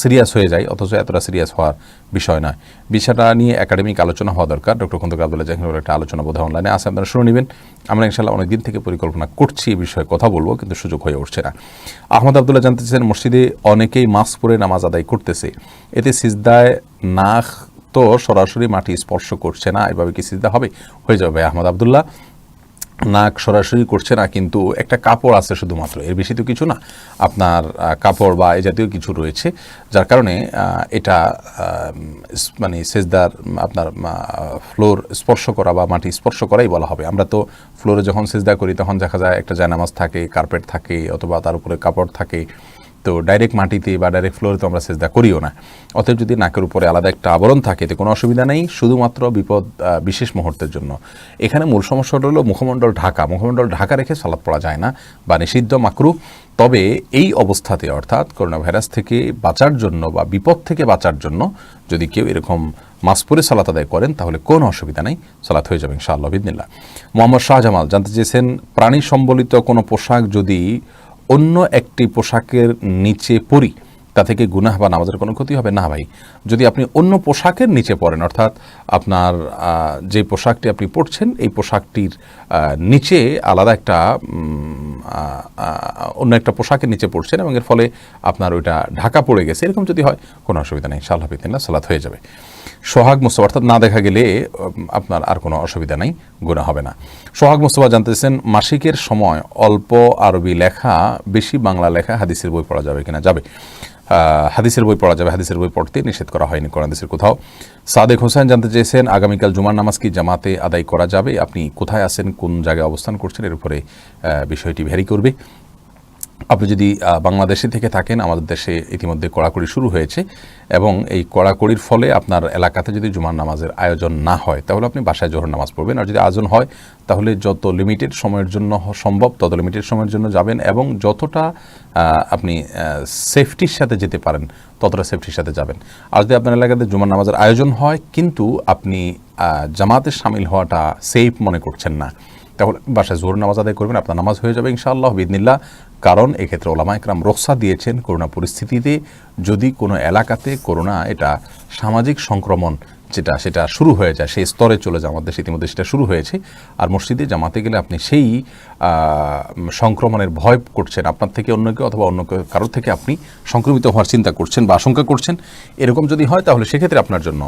সিরিয়াস হয়ে যাই, অথচ এতটা সিরিয়াস হওয়ার বিষয় নয়। বিষয়টা নিয়ে একাডেমিক আলোচনা হওয়া দরকার। ডক্টর খন্দকার আব্দুল্লাহ জাহাঙ্গীরের একটা আলোচনা বোধহয় অনলাইনে আছে, আপনারা শুনে নেবেন। আমরা ইনশাআল্লাহ অনেক দিন থেকে পরিকল্পনা করছি এই বিষয়ে কথা বলবো, কিন্তু সুযোগ হয়ে উঠছে না। আহমদ আবদুল্লাহ জানতে চাইছেন, মসজিদে অনেকেই মাস্ক পরে নামাজ আদায় করতেছে, এতে সিজদায় নাক তো সরাসরি মাটি স্পর্শ করছে না, এভাবে কি সিজদা হবে? হয়ে যাবে আহমদ আবদুল্লাহ, নাক সরাসরি করছে না, কিন্তু একটা কাপড় আছে শুধুমাত্র, এর বেশি তো কিছু না। আপনার কাপড় বা এই জাতীয় কিছু রয়েছে, যার কারণে এটা মানে সেজদার আপনার ফ্লোর স্পর্শ করা বা মাটি স্পর্শ করাই বলা হবে। আমরা তো ফ্লোরে যখন সেজদা করি তখন দেখা যায় একটা জায়নামাজ থাকে, কার্পেট থাকে, অথবা তার উপরে কাপড় থাকে, তো ডাইরেক্ট মাটিতে বা ডাইরেক্ট ফ্লোরে তো আমরা সেজদা করিও না। অতএব যদি নাকের উপরে আলাদা একটা আবরণ থাকে এতে কোনো অসুবিধা নেই, শুধুমাত্র বিপদ বিশেষ মুহূর্তের জন্য। এখানে মূল সমস্যাটা হলো মুখমণ্ডল ঢাকা রেখে সালাত পড়া যায় না বা নিষিদ্ধ, মাকরুহ। তবে এই অবস্থাতে অর্থাৎ করোনা ভাইরাস থেকে বাঁচার জন্য বা বিপদ থেকে বাঁচার জন্য যদি কেউ এরকম মাস্ক পরে সালাত আদায় করেন তাহলে কোনো অসুবিধা নেই, সালাত হয়ে যাবে ইনশাআল্লাহ বিদিনিল্লাহ। মোহাম্মদ শাহজামাল জানতে চেয়েছেন, প্রাণী সম্বলিত কোনো পোশাক যদি অন্য একটি পোশাকের নিচে পরি তা থেকে গুনাহ বা নামাজের কোনো ক্ষতি হবে? না ভাই, যদি আপনি অন্য পোশাকের নিচে পড়েন, অর্থাৎ আপনার যে পোশাকটি আপনি পরছেন এই পোশাকটির নিচে আলাদা একটা অন্য একটা পোশাকের নিচে পড়ছেন এবং এর ফলে আপনার ওইটা ঢাকা পড়ে গেছে, এরকম যদি হয় কোনো অসুবিধা নেই, ইনশাআল্লাহ বিদিনিল্লাহ সালাত হয়ে যাবে। সোহাগ মুস্তফা, অর্থাৎ না দেখা গেলে আপনার আর কোনো অসুবিধা নেই, গুনাহ হবে না। সোহাগ মুস্তফা জানতেছেন, মাসিকের সময় অল্প আরবি লেখা বেশি বাংলা লেখা হাদিসের বই পড়া যাবে কিনা? যাবে, হাদিসের বই পড়া যাবে, হাদিসের বই পড়তে নিষেধ করা হয়নি কোরআন হাদিসের কোথাও। সাদেক হোসেন জানতে চেয়েছেন, আগামীকাল জুমার নামাজ কি জামাতে আদায় করা যাবে? আপনি কোথায় আছেন, কোন জায়গায় অবস্থান করছেন এর উপরে বিষয়টি ভ্যারি করবে। আপনি যদি বাংলাদেশে থেকে থাকেন, আমাদের দেশে ইতিমধ্যে কড়াকড়ি শুরু হয়েছে এবং এই কড়াকড়ির ফলে আপনার এলাকাতে যদি জুমার নামাজের আয়োজন না হয় তাহলে আপনি বাসায় জোহর নামাজ পড়বেন, আর যদি আয়োজন হয় তাহলে যত লিমিটেড সময়ের জন্য সম্ভব তত লিমিটেড সময়ের জন্য যাবেন এবং যতটা আপনি সেফটির সাথে যেতে পারেন ততটা সেফটির সাথে যাবেন। আর যদি আপনার এলাকাতে জুমার নামাজের আয়োজন হয় কিন্তু আপনি জামাতে শামিল হওয়াটা সেফ মনে করছেন না, তাহলে বাসায় জোহর নামাজ আদায় করবেন, আপনার নামাজ হয়ে যাবে ইনশাআল্লাহ বিদিনিল্লাহ। কারণ এক্ষেত্রে ওলামা ইকরাম রুখসা দিয়েছেন করোনা পরিস্থিতিতে যদি কোনো এলাকাতে করোনা এটা সামাজিক সংক্রমণ সেটা শুরু হয়ে যায়, সেই স্তরে চলে যায়, আমাদের ইতিমধ্যে সেটা শুরু হয়েছে, আর মসজিদে জামাতে গেলে আপনি সেই সংক্রমণের ভয় করছেন, আপনার থেকে অন্য কেউ অথবা অন্য কারোর থেকে আপনি সংক্রমিত হওয়ার চিন্তা করছেন বা আশঙ্কা করছেন, এরকম যদি হয় তাহলে সেক্ষেত্রে আপনার জন্য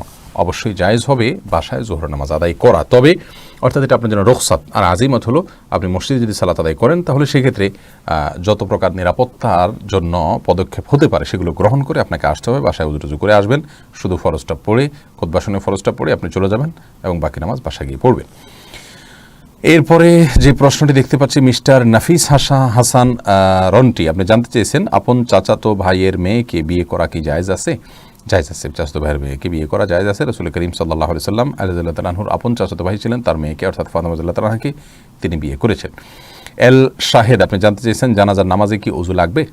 অবশ্যই জায়েজ হবে বাসায় জোহর নামাজ আদায় করা। তবে অর্থাৎ এটা আপনার জন্য রুখসাত, আর আজিমত হলো আপনি মসজিদে যদি সালাত আদায় করেন তাহলে সেক্ষেত্রে যত প্রকার নিরাপত্তার জন্য পদক্ষেপ হতে পারে সেগুলো গ্রহণ করে আপনাকে আসতে হবে, বাসায় উজু করে আসবেন, শুধু ফরজটা পড়ে খুতবা শুনে ফরজটা পড়ে আপনি চলে যাবেন এবং বাকি নামাজ বাসায় গিয়ে পড়বেন। এরপরে যে প্রশ্নটি দেখতে পাচ্ছি মিস্টার নাফিস হাসান রন্টি, আপনি জানতে চেয়েছেন, আপন চাচাতো ভাইয়ের মেয়েকে বিয়ে করা কি জায়েজ আছে? জায়েজ আছে, চাচাতো ভাইয়ের মেয়েকে বিয়ে করা জায়েজ আছে। রাসূল করিম সাল্লাল্লাহু আলাইহি সাল্লাম আলী রাদিয়াল্লাহু তাআলা আনহুর আপন চাচাতো ভাই ছিলেন, তার মেয়েকে অর্থাৎ ফাতেমা রাদিয়াল্লাহু তাআলা আনহাকে তিনি বিয়ে করেছেন। এল শাহেদ, আপনি জানতে চেয়েছেন, জানাজার নামাজে কি ওযু লাগবে?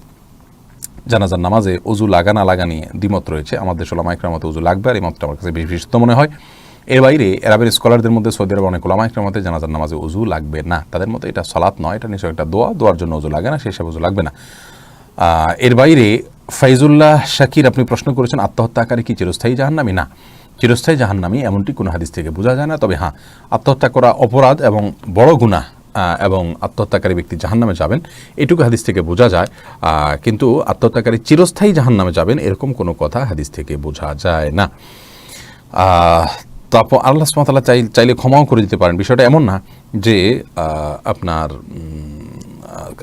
জানাজার নামাজে ওযু লাগা না লাগা নিয়ে দ্বিমত রয়েছে, আমাদের ওলামা ইকরামের মতে ওযু লাগবে, আর এই মতটা আমার কাছে বেশি বিশুদ্ধ মনে হয়। এর বাইরে আরবের স্কলারদের মধ্যে সৌদি আরবের অনেক ওলামা ইকরামের মতে জানাজার নামাজে ওযু লাগবে না, তাদের মতে এটা সালাত নয়, এটা নিশ্চয় একটা দোয়ার জন্য ওযু লাগে না, সেই হিসাবে ওযু লাগবে না। এর বাইরে ফাইজুল্লাহ শাকির, আপনি প্রশ্ন করেছেন, আত্মহত্যাকারী কি চিরস্থায়ী জাহান্নামী? না, চিরস্থায়ী জাহান্নামী এমনটি কোনো হাদিস থেকে বোঝা যায় না। তবে হ্যাঁ, আত্মহত্যা করা অপরাধ এবং বড় গুনাহ এবং আত্মহত্যাকারী ব্যক্তি জাহান্নামে যাবেন এটুকু হাদিস থেকে বোঝা যায়, কিন্তু আত্মহত্যাকারী চিরস্থায়ী জাহান্নামে যাবেন এরকম কোনো কথা হাদিস থেকে বোঝা যায় না। তারপর আল্লাহ সুবহানাহু ওয়া তাআলা চাইলে ক্ষমাও করে দিতে পারেন, বিষয়টা এমন না যে আপনার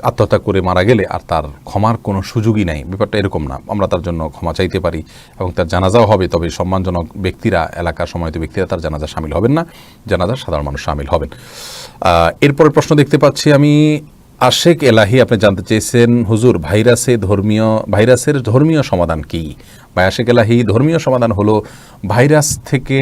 আত্মহত্যা করে মারা গেলে আর তার ক্ষমার কোনো সুযোগই নাই, ব্যাপারটা এরকম না। আমরা তার জন্য ক্ষমা চাইতে পারি এবং তার জানাজাও হবে, তবে সম্মানজনক ব্যক্তিরা, এলাকার সম্মানিত ব্যক্তিরা তার জানাজা শামিল হবেন না, জানাজার সাধারণ মানুষ শামিল হবেন। এরপরের প্রশ্ন দেখতে পাচ্ছি আমি আশেক এলাহি, আপনি জানতে চেয়েছেন, হুজুর ভাইরাসের ধর্মীয় সমাধান কি? বা আশেক এলাহি, ধর্মীয় সমাধান হলো ভাইরাস থেকে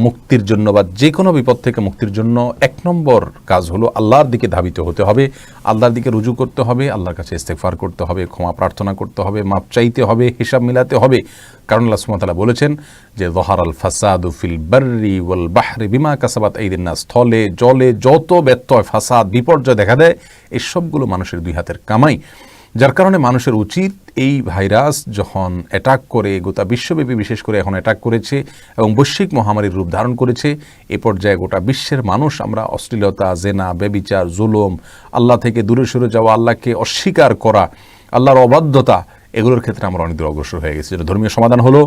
মুক্তির জন্য বা যে কোনো বিপদ থেকে মুক্তির জন্য 1 নম্বর কাজ হলো আল্লাহর দিকে ধাবিত হতে হবে, আল্লাহর দিকে রুজু করতে হবে, আল্লাহর কাছে ইস্তেগফার করতে হবে, ক্ষমা প্রার্থনা করতে হবে, মাপ চাইতে হবে, হিসাব মিলাতে হবে। কারণ আল্লাহ সুবহানাহু ওয়া তাআলা বলেছেন যে যাহারাল ফাসাদু ফিল বাররি ওয়াল বাহরি বিমা কাসাবাত আইদিন নাস, স্থলে জলে যত ব্যত্যয়, ফাসাদ, বিপর্যয় দেখা দেয় এই সবগুলো মানুষের দুই হাতের কামাই, যার কারণে মানুষের উচিত এই ভাইরাস যখন অ্যাটাক করে, গোটা বিশ্বব্যাপী বিশেষ করে এখন অ্যাটাক করেছে এবং বৈশ্বিক মহামারীর রূপ ধারণ করেছে, এ পর্যায়ে গোটা বিশ্বের মানুষ আমরা অশ্লীলতা, জেনা, ব্যভিচার, জুলুম, আল্লাহ থেকে দূরে সরে যাওয়া, আল্লাহকে অস্বীকার করা, আল্লাহর অবাধ্যতা, এগুলোর ক্ষেত্রে আমরা অনেক দূর অগ্রসর হয়ে গেছি। ধর্মীয় সমাধান হলো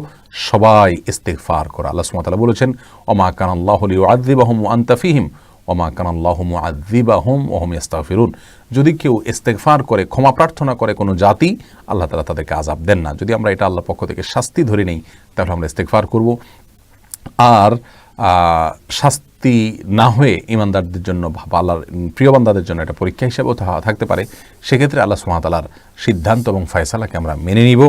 সবাই ইস্তেগফার করা। আল্লাহ সুবহানাহু ওয়া তাআলা বলেছেন, ওমা কানাল্লাহু লিউআযযিবাহুম ওয়া আনতা ফীহিম ওমা কানাল্লাহু মুআযযিবাহুম ওয়া হুম ইস্তাগফিরুন। যদি কেউ ইস্তেগফার করে, ক্ষমা প্রার্থনা করে কোনো জাতি, আল্লাহ তাআলা তাদেরকে আযাব দেন না। যদি আমরা এটা আল্লাহর পক্ষ থেকে শাস্তি ধরে নেই তাহলে আমরা ইস্তেগফার করব। আর মুক্তি না হয়ে ইমানদারদের জন্য বা আল্লাহর প্রিয় বান্দাদের জন্য এটা পরীক্ষা হিসেবেও থাকতে পারে, সেক্ষেত্রে আল্লাহ সুবহানাহু ওয়া তাআলার সিদ্ধান্ত এবং ফয়সালাকে আমরা মেনে নিব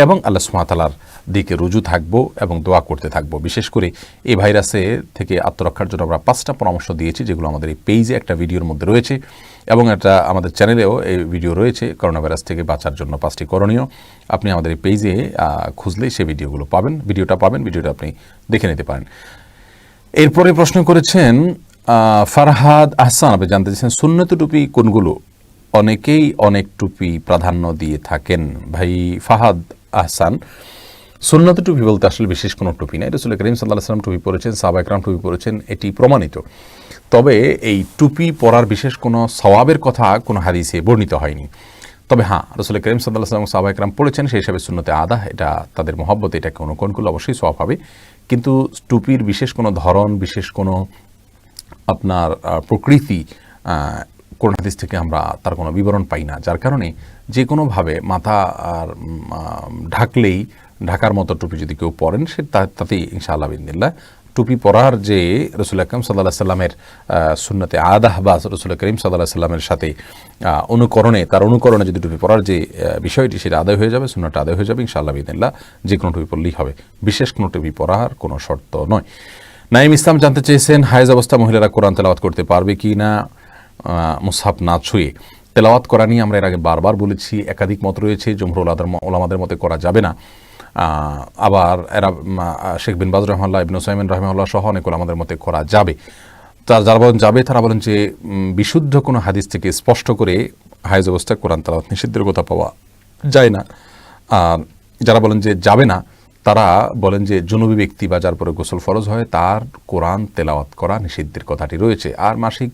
এবং আল্লাহ সুবহানাহু ওয়া তাআলার দিকে রুজু থাকব এবং দোয়া করতে থাকব। বিশেষ করে এই ভাইরাসে থেকে আত্মরক্ষার জন্য আমরা 5টা পরামর্শ দিয়েছি, যেগুলো আমাদের এই পেজে একটা ভিডিওর মধ্যে রয়েছে এবং এটা আমাদের চ্যানেলেও এই ভিডিও রয়েছে। করোনা ভাইরাস থেকে বাঁচার জন্য 5টি করণীয়, আপনি আমাদের এই পেজে খুঁজলেই সেই ভিডিওটা পাবেন, ভিডিওটা আপনি দেখে নিতে পারেন। এরপরে প্রশ্ন করেছেন ফারহাদ আহসান, আপনি জানতে চাইছেন সুন্নত টুপি কোনগুলো? অনেকেই অনেক টুপি প্রাধান্য দিয়ে থাকেন। ভাই ফাহাদ আহসান, সুন্নত টুপি বলতে আসলে বিশেষ কোনো টুপি নাই। রাসূল করিম সাল্লাল্লাহু আলাইহি ওয়াসাল্লাম টুপি পরেছেন, সাহাবায়ে কেরাম টুপি পরেছেন, এটি প্রমাণিত। তবে এই টুপি পরার বিশেষ কোনো সওয়াবের কথা কোনো হাদিসে বর্ণিত হয়নি। তবে হ্যাঁ, রাসূল করিম সাল্লাল্লাহু আলাইহি ওয়াসাল্লাম সাহাবায়ে কেরাম পড়েছেন, সেই হিসাবে সুন্নতে আদা, এটা তাদের মহব্বতে এটাকে অনুকরণ করলে অবশ্যই সওয়াব হবে। কিন্তু টুপির বিশেষ কোনো ধরন, বিশেষ কোনো আপনার প্রকৃতি কোন হাদিস থেকে আমরা তার কোনো বিবরণ পাই না, যার কারণে যে কোনোভাবে মাথা আর ঢাকলেই ঢাকার মতো টুপি যদি কেউ পরেন, সে তাতেই ইনশাআল্লাহ বিদিনিল্লাহ টুপি পরার যে রাসূল আকরাম সাল্লাল্লাহু আলাইহি সাল্লামের সুন্নতে আদাহ বা রাসূল করিম সাল্লাল্লাহু আলাইহি সাল্লামের সাথে তার অনুকরণে যদি টুপি পরার যে বিষয়টি, সেটা আদায় হয়ে যাবে, সুন্নাহটা আদায় হয়ে যাবে ইনশাআল্লাহ বিদিনিল্লাহ। যে কোনো টুপি পরলেই হবে, বিশেষ কোনো টুপি পরার কোনো শর্ত নয়। নাইম ইসলাম জানতে চেয়েছেন হায়েজ অবস্থা মহিলারা কোরআন তেলাওয়াত করতে পারবে কি না মুসহাফ না ছুঁয়ে? তেলাওয়াত করা নিয়ে আমরা এর আগে বারবার বলেছি, একাধিক মত রয়েছে। জমহুর ওলামাদের মতে করা যাবে না, আবার এরা শেখ বিন বাজ রহমাল্লাহ, ইবনে উসাইমিন রহমাল্লাহ সহ অনেক ওলামাদের মতে করা যাবে। যারা বলেন যাবে, তারা বলেন যে বিশুদ্ধ কোনো হাদিস থেকে স্পষ্ট করে হায়েজ অবস্থায় কোরআন তেলাওয়াত নিষিদ্ধের কথা পাওয়া যায় না। আর যারা বলেন যে যাবে না, তারা বলেন যে জুনুবী ব্যক্তি বা যার পরে গোসল ফরজ হয়, তার কোরআন তেলাওয়াত করা নিষিদ্ধের কথাটি রয়েছে। আর মাসিক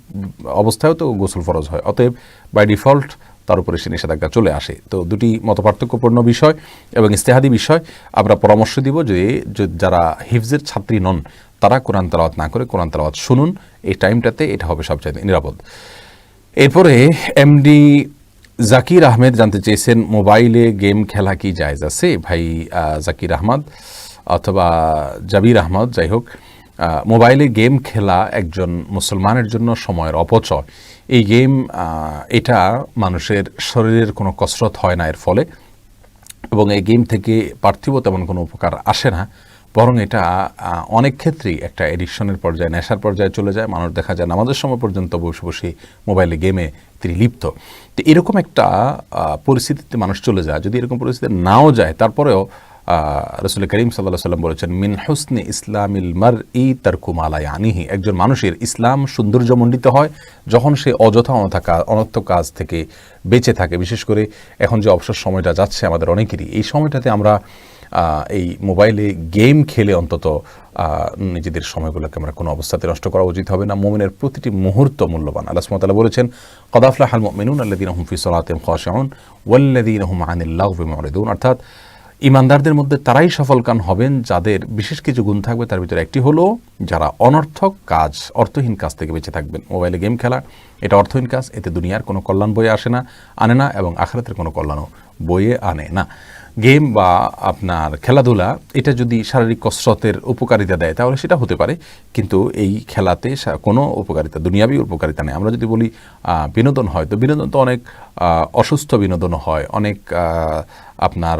অবস্থায়ও তো গোসল ফরজ হয়, অতএব বাই ডিফল্ট তার উপরে সে নিষেধাজ্ঞা চলে আসে। তো দুটি মতপার্থক্যপূর্ণ বিষয় এবং ইস্তেহাদি বিষয়। আমরা পরামর্শ দিব যে যারা হিফজের ছাত্রী নন, তারা কোরআন তেলাওয়াত না করে কোরআন তেলাওয়াত শুনুন, এই টাইমটাতে এটা হবে সবচেয়ে নিরাপদ। এরপরে এমডি জাকির আহমেদ জানতে চেয়েছেন মোবাইলে গেম খেলা কি জায়েজ আছে? ভাই জাকির আহমদ অথবা জাবির আহমদ, যাই হোক, মোবাইলে গেম খেলা একজন মুসলমানের জন্য সময়ের অপচয়। এই গেম এটা মানুষের শরীরের কোনো কসরত হয় না এর ফলে, এবং এই গেম থেকে পার্থিব তেমন কোনো উপকার আসে না, বরং এটা অনেক ক্ষেত্রেই একটা এডিকশনের পর্যায়ে, নেশার পর্যায়ে চলে যায়। মানুষ দেখা যায় নামাজের সময় পর্যন্ত বসে বসে মোবাইলে গেমে তিনি লিপ্ত। তো এরকম একটা পরিস্থিতিতে মানুষ চলে যায়। যদি এরকম পরিস্থিতি নাও যায়, তারপরেও রাসূল করিম সাল্লাল্লাহু আলাইহি ওয়াসাল্লাম বলেছেন, মিন হুসনি ইসলামিল মারই তারকু মা লা ইয়ানিহি, একজন মানুষের ইসলাম সৌন্দর্যমণ্ডিত হয় যখন সে অযথা অনর্থক কাজ থেকে বেঁচে থাকে। বিশেষ করে এখন যে অবসর সময়টা যাচ্ছে আমাদের অনেকেরই, এই সময়টাতে আমরা এই মোবাইলে গেম খেলে অন্তত নিজেদের সময়গুলোকে আমরা কোনো অবস্থাতে নষ্ট করা উচিত হবে না। মুমিনের প্রতিটি মুহূর্ত মূল্যবান। আল্লাহ সুবহানাহু ওয়া তাআলা বলেছেন, ক্বাদ আফলাহাল মুমিনুনা আল্লাযীনা হুম ফি সালাতিহিম খাশিউন ওয়াল্লাযীনা হুম আনিল লাগবি মুরিদুন, অর্থাৎ ইমানদারদের মধ্যে তারাই সফলকাম হবেন যাদের বিশেষ কিছু গুণ থাকবে। তার ভিতরে একটি হলো যারা অনর্থক কাজ, অর্থহীন কাজ থেকে বেঁচে থাকবেন। মোবাইলে গেম খেলা এটা অর্থহীন কাজ, এতে দুনিয়ার কোনো কল্যাণ বয়ে আনে না এবং আখিরাতের কোনো কল্যাণও বয়ে আনে না। গেম বা আপনার খেলাধুলা এটা যদি শারীরিক কসরতের উপকারিতা দেয় তাহলে সেটা হতে পারে, কিন্তু এই খেলাতে কোনো উপকারিতা, দুনিয়াবী উপকারিতা নেই। আমরা যদি বলি বিনোদন হয়, তো বিনোদন তো অনেক অসুস্থ বিনোদনও হয়, অনেক আপনার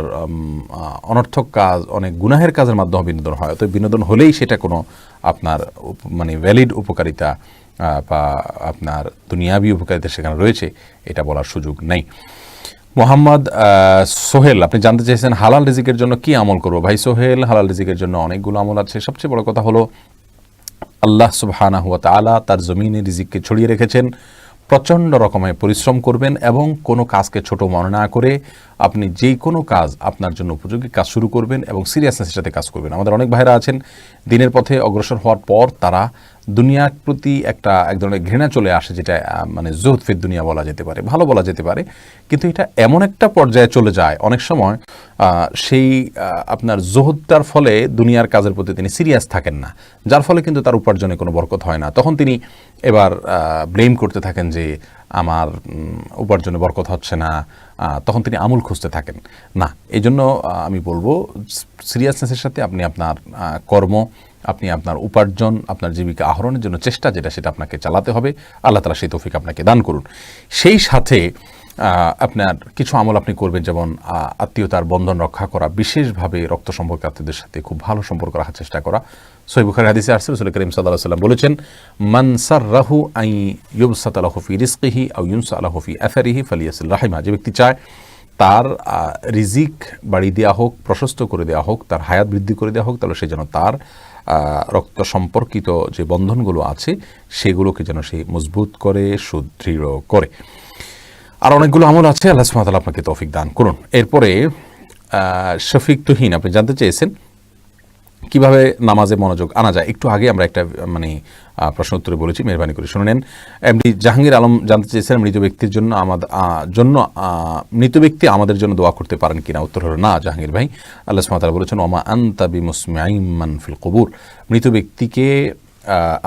অনর্থক কাজ, অনেক গুনাহের কাজের মাধ্যমে বিনোদন হয়। তো বিনোদন হলেই সেটা কোনো আপনার মানে ভ্যালিড উপকারিতা বা আপনার দুনিয়াবী উপকারিতা সেখানে রয়েছে, এটা বলার সুযোগ নেই। মোহাম্মদ সোহেল, আপনি জানতে চাইছেন হালাল রিজিকের জন্য কি আমল করব? ভাই সোহেল, হালাল রিজিকের জন্য অনেকগুলো আমল আছে। সবচেয়ে বড় কথা হলো আল্লাহ সুবহানাহু ওয়া তাআলা তার জমিনে রিজিককে ছড়িয়ে রেখেছেন। প্রচণ্ড রকমের পরিশ্রম করবেন এবং কোনো কাজকে ছোট মনে না করে আপনি যে কোনো কাজ আপনার জন্য উপযোগী কাজ শুরু করবেন এবং সিরিয়াসনেসের সাথে কাজ করবেন। আমাদের অনেক ভাইরা আছেন দিনের পথে অগ্রসর হওয়ার পর তারা দুনিয়ার প্রতি এক ধরনের ঘৃণা চলে আসে, যেটা মানে জুহদ ফিদ দুনিয়া বলা যেতে পারে, ভালো বলা যেতে পারে, কিন্তু এটা এমন একটা পর্যায়ে চলে যায় অনেক সময় সেই আপনার জুহদটার ফলে দুনিয়ার কাজের প্রতি তিনি সিরিয়াস থাকেন না, যার ফলে কিন্তু তার উপার্জনে কোনো বরকত হয় না। তখন তিনি এবার ব্লেম করতে থাকেন যে আমার উপার্জনে বরকত হচ্ছে না, তখন তিনি আমল খুঁজতে থাকেন না। এই জন্য আমি বলবো সিরিয়াসনেসের সাথে আপনি আপনার কর্ম আপনি আপনার উপার্জন, আপনার জীবিকা আহরণের জন্য চেষ্টা যেটা, সেটা আপনাকে চালাতে হবে। আল্লাহ তাআলা সেই তৌফিক আপনাকে দান করুন। সেই সাথে আপনার কিছু আমল আপনি করবেন, যেমন আত্মীয়তার বন্ধন রক্ষা করা, বিশেষভাবে রক্ত সম্পর্ক আত্মীয়দের সাথে খুব ভালো সম্পর্ক রাখার চেষ্টা করা। সহিহ বুখারী হাদিসে আসছে, রাসূল করিম সাল্লাল্লাহু আলাইহি ওয়াসাল্লাম বলেছেন, মান সাররাহু আন ইউবসাতা লাহু ফি রিজকিহি আও ইউনসা লাহু ফি আসারিহি ফালিয়াসিল রাহিমা। যে ব্যক্তি চায় তার রিজিক বাড়িয়ে দেওয়া হোক, প্রশস্ত করে দেওয়া হোক, তার হায়াত বৃদ্ধি করে দেওয়া হোক, তাহলে সে যেন তার রক্ত সম্পর্কিত যে বন্ধনগুলো আছে সেগুলোকে যেন সে মজবুত করে, সুদৃঢ় করে। আর অনেকগুলো আমল আছে, আল্লাহ সুবহানাহু ওয়া তাআলা আপনাকে তৌফিক দান করুন। এরপরে শফিক তুহিন আপনি জানতে চেয়েছেন কিভাবে নামাজে মনোযোগ আনা যায়। একটু আগে আমরা একটা প্রশ্ন উত্তরে বলেছি, মেহরবানি করে শুনে নেন। এমডি জাহাঙ্গীর আলম জানতে চেয়েছেন মৃত ব্যক্তির জন্য মৃত ব্যক্তি আমাদের জন্য দোয়া করতে পারেন কিনা। উত্তর হলো না জাহাঙ্গীর ভাই। আল্লাহ সুবহানাহু ওয়া তাআলা বলেছেন, ওমা আনতা বিমুসমিঈম মান ফিল কুবুর। মৃত ব্যক্তিকে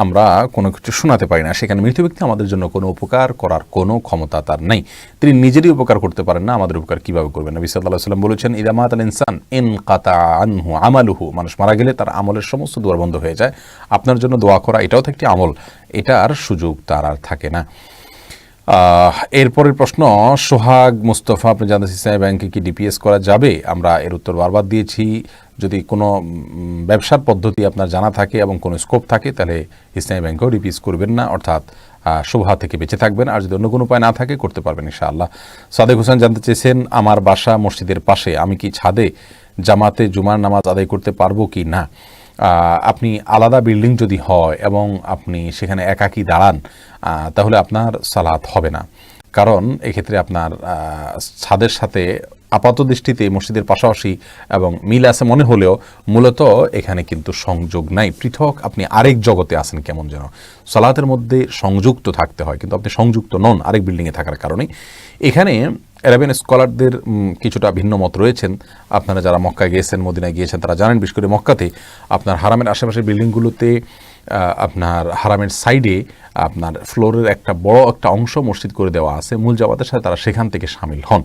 আমরা কোনো কিছু শোনাতে পারি না, সেখানে মৃত ব্যক্তি আমাদের জন্য কোনো উপকার করার কোনো ক্ষমতা তার নেই। তিনি নিজেরই উপকার করতে পারেন না, আমাদের উপকার কীভাবে করবেন। নবী সাল্লাল্লাহু আলাইহি ওয়াসাল্লাম বলেছেন, ইযা মাতাল ইনসান ইনকাতা আনহু আমালুহু। মানুষ মারা গেলে তার আমলের সমস্ত দুয়ার বন্ধ হয়ে যায়। আপনার জন্য দোয়া করা এটাও তো একটি আমল, এটার সুযোগ তার আর থাকে না। এরপরের প্রশ্ন সোহাগ মুস্তফা আপনি জানতে চাইছেন, ব্যাংকে কি ডিপিএস করা যাবে। আমরা এর উত্তর বারবার দিয়েছি। যদি কোনো ব্যবসার পদ্ধতি আপনার জানা থাকে এবং কোনো স্কোপ থাকে, তাহলে ইসলামী ব্যাংকেও ডিপিএস করবেন না, অর্থাৎ শুভহা থেকে বেঁচে থাকবেন। আর যদি অন্য কোনো উপায় না থাকে, করতে পারবেন ইনশাআল্লাহ। সাদেক হোসেন জানতে চেয়েছেন, আমার বাসা মসজিদের পাশে, আমি কি ছাদে জামাতে জুমার নামাজ আদায় করতে পারবো কি না। আপনি আলাদা বিল্ডিং যদি হয় এবং আপনি সেখানে একাকী দাঁড়ান, তাহলে আপনার সালাত হবে না। কারণ এক্ষেত্রে আপনার ছাদের সাথে আপাত দৃষ্টিতে মসজিদের পাশাপাশি এবং মিল আছে মনে হলেও মূলত এখানে কিন্তু সংযোগ নাই, পৃথক আপনি আরেক জগতে আছেন কেমন যেন। সালাতের মধ্যে সংযুক্ত থাকতে হয়, কিন্তু আপনি সংযুক্ত নন আরেক বিল্ডিংয়ে থাকার কারণে। এখানে আরবিয়ান স্কলারদের কিছুটা ভিন্ন মত রয়েছেন। আপনারা যারা মক্কায় গিয়েছেন, মদিনায় গিয়েছেন, তারা জানেন, বিশেষ করে মক্কাতে আপনার হারামের আশেপাশের বিল্ডিংগুলোতে আপনার হারামের সাইডে আপনার ফ্লোরের একটা বড় একটা অংশ মসজিদ করে দেওয়া আছে। মূল জামাতের সাথে তারা সেখান থেকে সামিল হন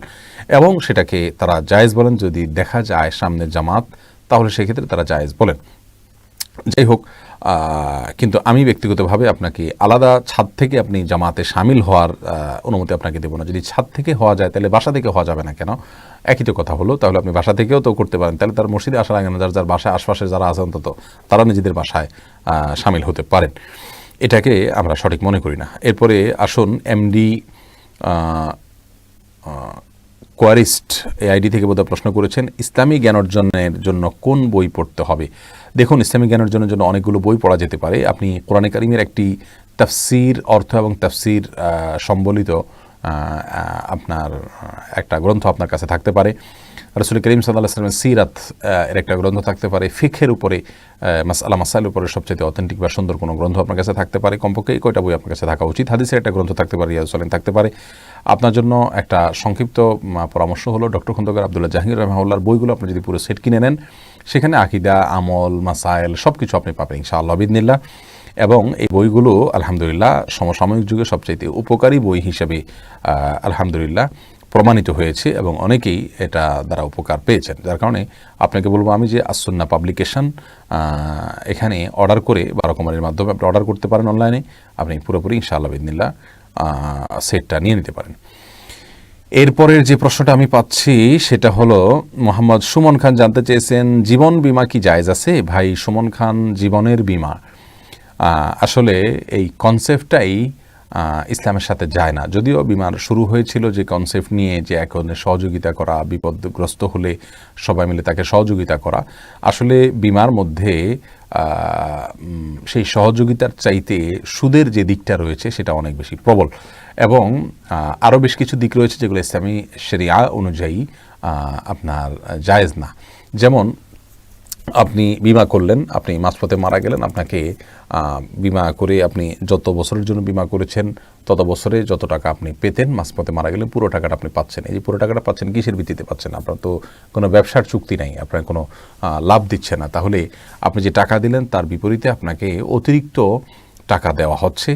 এবং সেটাকে তারা জায়েজ বলেন। যদি দেখা যায় সামনের জামাত, তাহলে সেক্ষেত্রে তারা জায়েজ বলেন। যাই হোক, কিন্তু আমি ব্যক্তিগতভাবে আপনাকে আলাদা ছাদ থেকে আপনি জামাতে সামিল হওয়ার অনুমতি আপনাকে দেবো না। যদি ছাদ থেকে হওয়া যায়, তাহলে বাসা থেকে হওয়া যাবে না কেন? একই তো কথা হলো। তাহলে আপনি বাসা থেকেও তো করতে পারেন, তাহলে তার মসজিদে আসার আগে না, যার বাসায় আশপাশে যারা আছে অন্তত তারা নিজেদের বাসায় সামিল হতে পারেন। এটাকে আমরা সঠিক মনে করি না। এরপরে আসুন, এমডি কোয়ারিস্ট এই আইডি থেকে বোধহয় প্রশ্ন করেছেন, ইসলামী জ্ঞান অর্জনের জন্য কোন বই পড়তে হবে। দেখুন, ইসলামী জ্ঞান অর্জনের জন্য অনেকগুলো বই পড়া যেতে পারে। আপনি কোরআনে কারিমের একটি তাফসির অর্থ এবং তাফসির সম্বলিত আপনার একটা গ্রন্থ আপনার কাছে থাকতে পারে। রাসূল করিম সাল্লাল্লাহু আলাইহি ওয়াসাল্লামের সিরাত এর একটা গ্রন্থ থাকতে পারে। ফিকহের উপরে মাসাইলের উপরে সবচেয়ে অথেন্টিক বা সুন্দর কোনো গ্রন্থ আপনার কাছে থাকতে পারে। কমপক্ষে এই কয়টা বই আপনার কাছে থাকা উচিত। হাদিসের একটা গ্রন্থ থাকতে পারে, রিয়াজুস সালিহিন থাকতে পারে। আপনার জন্য একটা সংক্ষিপ্ত পরামর্শ হলো, ডক্টর খন্দকার আব্দুল্লাহ জাহাঙ্গীর রাহিমাহুল্লাহর বইগুলো আপনি যদি পুরো সেট কিনে নেন, সেখানে আকীদা, আমল, মাসাইল সব কিছু আপনি পাবেন ইনশাআল্লাহ বিইذনিল্লাহ। এবং এই বইগুলো আলহামদুলিল্লাহ সমসাময়িক যুগে সবচাইতে উপকারী বই হিসেবে আলহামদুলিল্লাহ প্রমাণিত হয়েছে এবং অনেকেই এটা দ্বারা উপকার পেয়েছেন। যার কারণে আপনাকে বলবো আমি যে আসুন্নাহ পাবলিকেশন এখানে অর্ডার করে 12 কোম্পানির মাধ্যমে আপনি অর্ডার করতে পারেন অনলাইনে, আপনি পুরোপুরি ইনশাআল্লাহ বিইذনিল্লাহ সেটটা নিয়ে নিতে পারেন। এরপরের যে প্রশ্নটা আমি পাচ্ছি সেটা হলো, মোহাম্মদ সুমন খান জানতে চেয়েছেন, জীবন বীমা কি জায়েজ আছে। ভাই সুমন খান, জীবনের বীমা আসলে এই কনসেপ্টটাই ইসলামের সাথে যায় না। যদিও বিমার শুরু হয়েছিল যে কনসেপ্ট নিয়ে, যে এক ধরনের সহযোগিতা করা, বিপদগ্রস্ত হলে সবাই মিলে তাকে সহযোগিতা করা, আসলে বিমার মধ্যে সেই সহযোগিতার চাইতে সুদের যে দিকটা রয়েছে সেটা অনেক বেশি প্রবল এবং আরও বেশ কিছু দিক রয়েছে যেগুলো ইসলামী শরিয়া অনুযায়ী আপনার জায়েজ না। যেমন আপনি বিমা করলেন, আপনি মাঝপথে মারা গেলেন, আপনাকে বিমা করে আপনি যত বছরের জন্য বিমা করেছেন তত বছরে যত টাকা আপনি পেতেন, মাঝপথে মারা গেলেন পুরো টাকাটা আপনি পাচ্ছেন। এই যে পুরো টাকাটা পাচ্ছেন কিসের ভিত্তিতে পাচ্ছেন? আপনার তো কোনো ব্যবসার চুক্তি নাই, আপনার কোনো লাভ দিচ্ছে না। তাহলে আপনি যে টাকা দিলেন তার বিপরীতে আপনাকে অতিরিক্ত টাকা দেওয়া হচ্ছে।